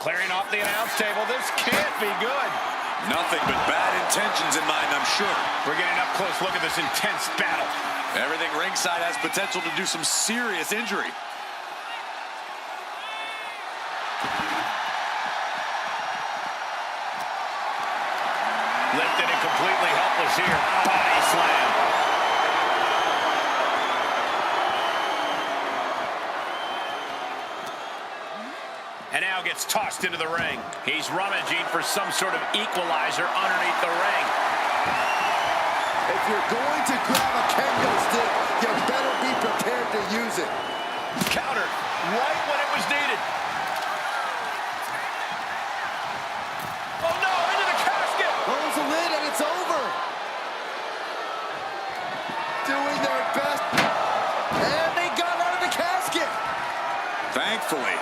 Clearing off the announce table. This can't be good. Nothing but bad intentions in mind, I'm sure. We're getting an up-close look at this intense battle. Everything ringside has potential to do some serious injury. Lifted and completely helpless here. Body slam. And now gets tossed into the ring. He's rummaging for some sort of equalizer underneath the ring. If you're going to grab a kendo stick, you better be prepared to use it. Countered right when it was needed. Oh no, into the casket! Close the lid and it's over. Doing their best. And they got out of the casket. Thankfully.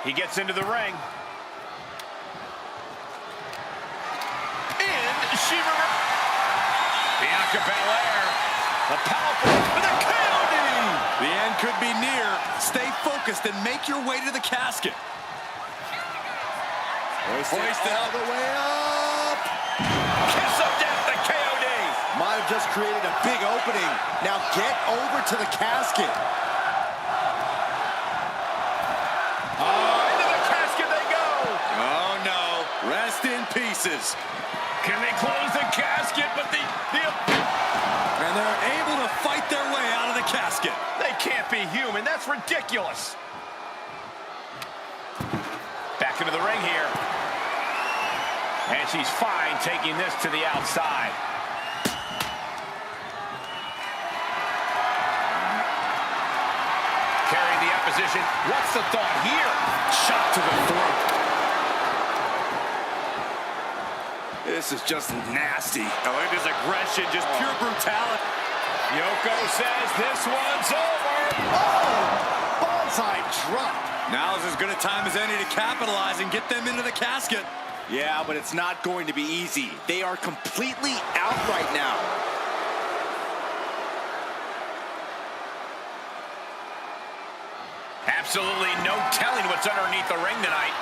He gets into the ring. And Bianca Belair, the powerful with a KOD. The end could be near. Stay focused and make your way to the casket. Hoisted all the way up. Kiss of death, the KOD. Might have just created a big opening. Now get over to the casket. Into the casket they go. Oh no, rest in pieces. Can they close the casket? But And they're able to fight their way out of the casket. they can't be human. That's ridiculous. Back into the ring here. And she's fine taking this to the outside. Carrying the opposition. What's the thought here? Shot to the throat. This is just nasty. I like this aggression, just pure brutality. Yoko says this one's over. Oh! Bonsai drop. Now is as good a time as any to capitalize and get them into the casket. Yeah, but it's not going to be easy. They are completely out right now. Absolutely no telling what's underneath the ring tonight.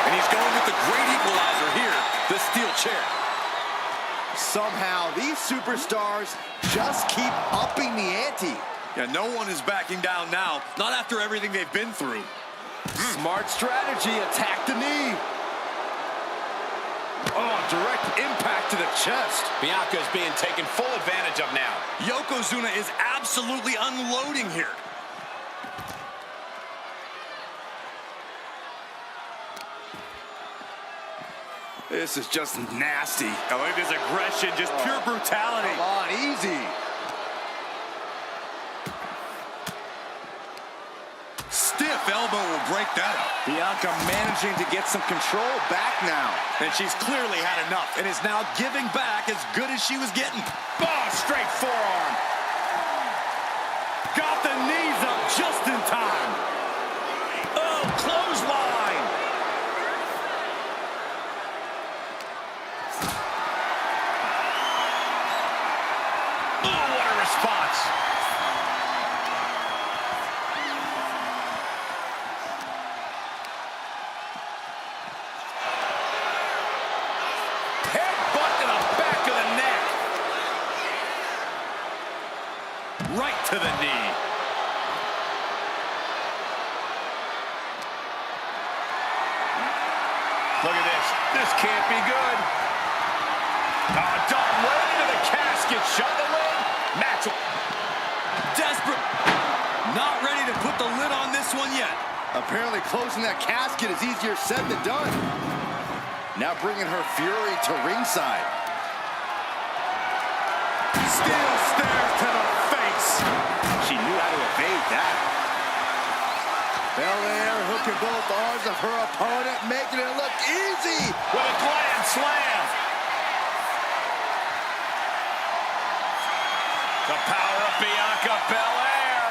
And he's going with the great equalizer here, the steel chair. Somehow, these superstars just keep upping the ante. Yeah, no one is backing down now, not after everything they've been through. Smart strategy, attack the knee. Oh, direct impact to the chest. Bianca is being taken full advantage of now. Yokozuna is absolutely unloading here. This is just nasty. Oh, look at this aggression, just pure brutality. Come on, easy. Stiff elbow will break that up. Bianca managing to get some control back now. And she's clearly had enough and is now giving back as good as she was getting. Oh, straight forearm. Got the knees up just in time. Oh, clothesline. Oh, what a response. Headbutt to the back of the neck. Right to the knee. Look at this. This can't be good. Oh, done right into the casket. Shut the lid. Match. Desperate. Not ready to put the lid on this one yet. Apparently closing that casket is easier said than done. Now bringing her fury to ringside. Steel stairs to the face. She knew how to evade that. Belair hooking both arms of her opponent, making it look easy. With a grand slam. The power of Bianca Belair.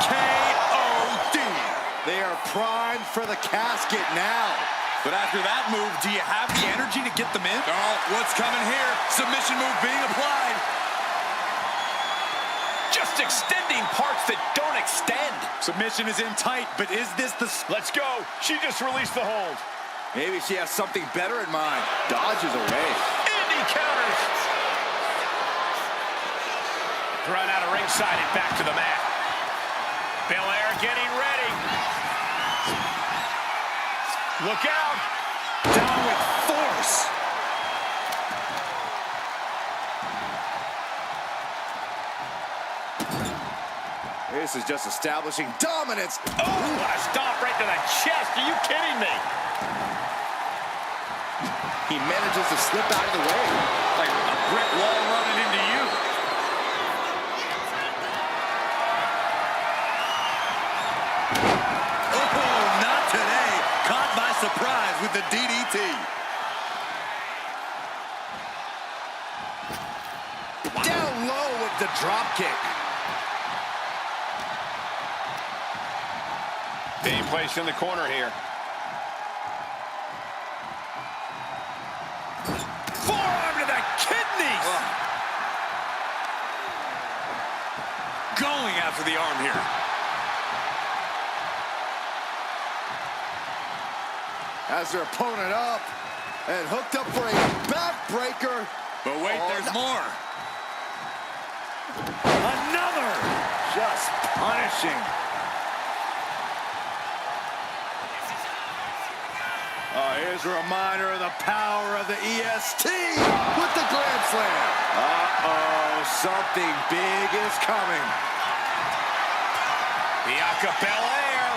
K.O.D. They are primed for the casket now. But after that move, do you have the energy to get them in? Oh, what's coming here? Submission move being applied. Just extending parts that don't extend. Submission is in tight, but is this the... Let's go. She just released the hold. Maybe she has something better in mind. Dodges away. Indy counters. Run out of ringside and back to the mat. Belair getting ready. Look out. Down with force. This is just establishing dominance. Oh, what a stomp right to the chest. Are you kidding me? He manages to slip out of the way. Like a brick wall running into you. Oh, not today. Caught by surprise with the DDT. Down low with the drop kick. Being placed in the corner here. Forearm to the kidneys. Going after the arm here. Has her opponent up and hooked up for a backbreaker. But wait, Oh, there's no. more. Another. Just punishing. Here's a reminder of the power of the EST with the Grand Slam. Uh-oh, something big is coming. Bianca Belair.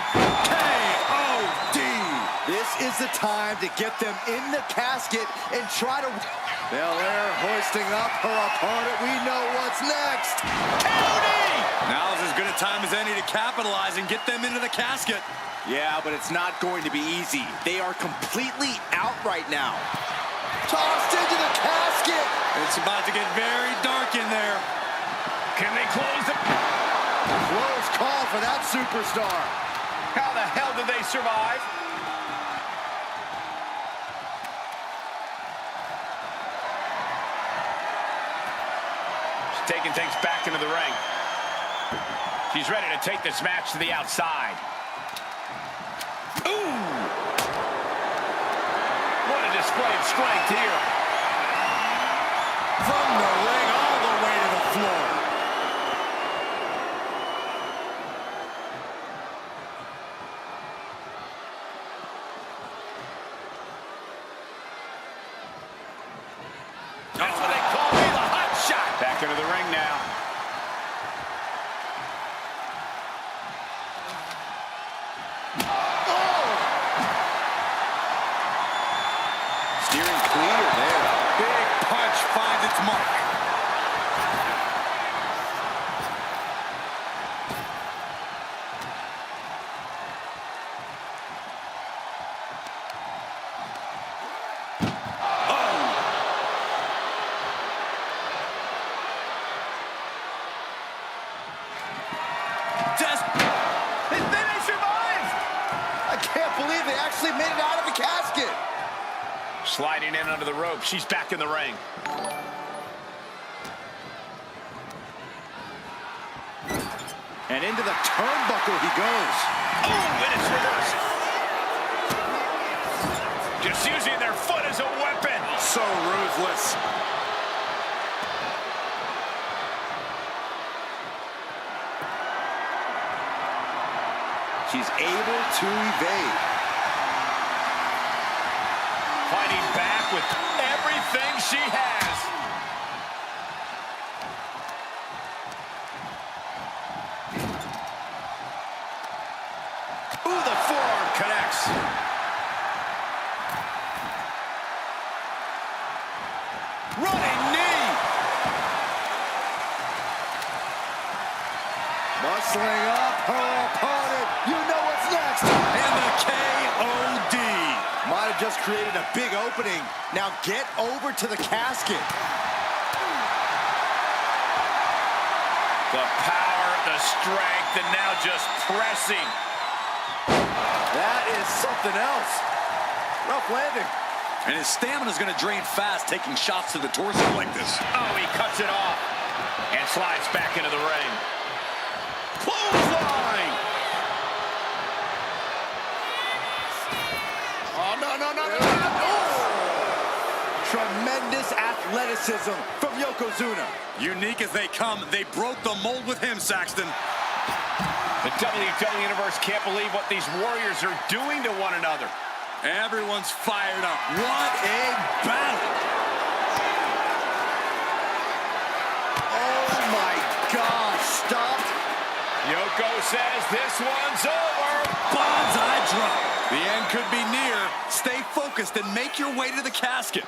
K.O.D. This is the time to get them in the casket and try to... Belair hoisting up her opponent. We know what's next. K.O.D. Now is as good a time as any to capitalize and get them into the casket. Yeah, but it's not going to be easy. They are completely out right now. Tossed into the casket. It's about to get very dark in there. Can they close the... Close call for that superstar. How the hell did they survive? She's taking things back into the ring. She's ready to take this match to the outside. Ooh! What a display of strength here. From the ring all the way to the floor. That's what they call me, the hot shot. Back into the ring now. Steering clear there. Big punch finds its mark. They survived. I can't believe they actually made it out of the casket. Sliding in under the rope. She's back in the ring. And into the turnbuckle he goes. Oh, and it's reversed. Just using their foot as a weapon. So ruthless. She's able to evade. Fighting back with everything she has. Ooh, the forearm connects. Running knee. Muscling up her opponent. You know what's next. And the KOD. Might have just created a big opening. Now get over to the casket. The power, the strength, and now just pressing. That is something else. Rough landing. And his stamina is going to drain fast, taking shots to the torso like this. Oh, he cuts it off and slides back into the ring. Clothesline! Oh, no. Tremendous athleticism from Yokozuna. Unique as they come, they broke the mold with him, Saxton. The WWE Universe can't believe what these warriors are doing to one another. Everyone's fired up. What a battle! Oh, my gosh. Stopped. Yoko says this one's over. Bonsai drop. The end could be near. Stay focused and make your way to the casket.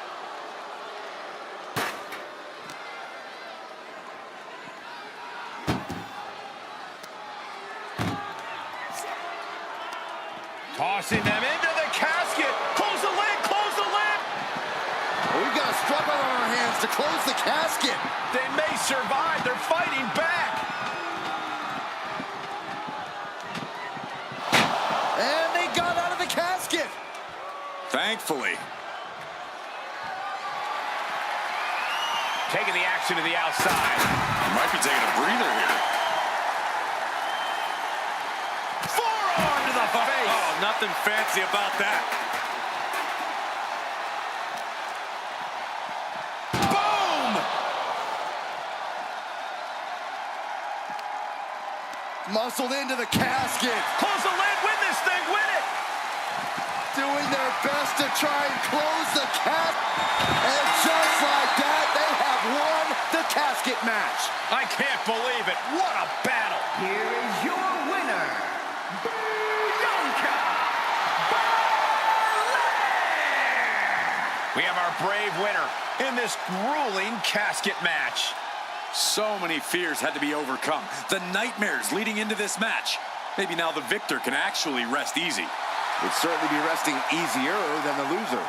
Tossing them into the casket. Close the lid, close the lid. We've got a struggle on our hands to close the casket. They may survive. They're fighting back. And they got out of the casket. Thankfully. Taking the action to the outside. Might be taking a breather here. Forearm to the face. Oh, nothing fancy about that. Boom! Muscled into the casket. Close the lid, win this thing, win it! Doing their best to try and close the casket. And just like that, they have won the casket match. I can't believe it. What a battle. Here is your winner, Bianca Belair! We have our brave winner in this grueling casket match. So many fears had to be overcome. The nightmares leading into this match. Maybe now the victor can actually rest easy. Would certainly be resting easier than the loser.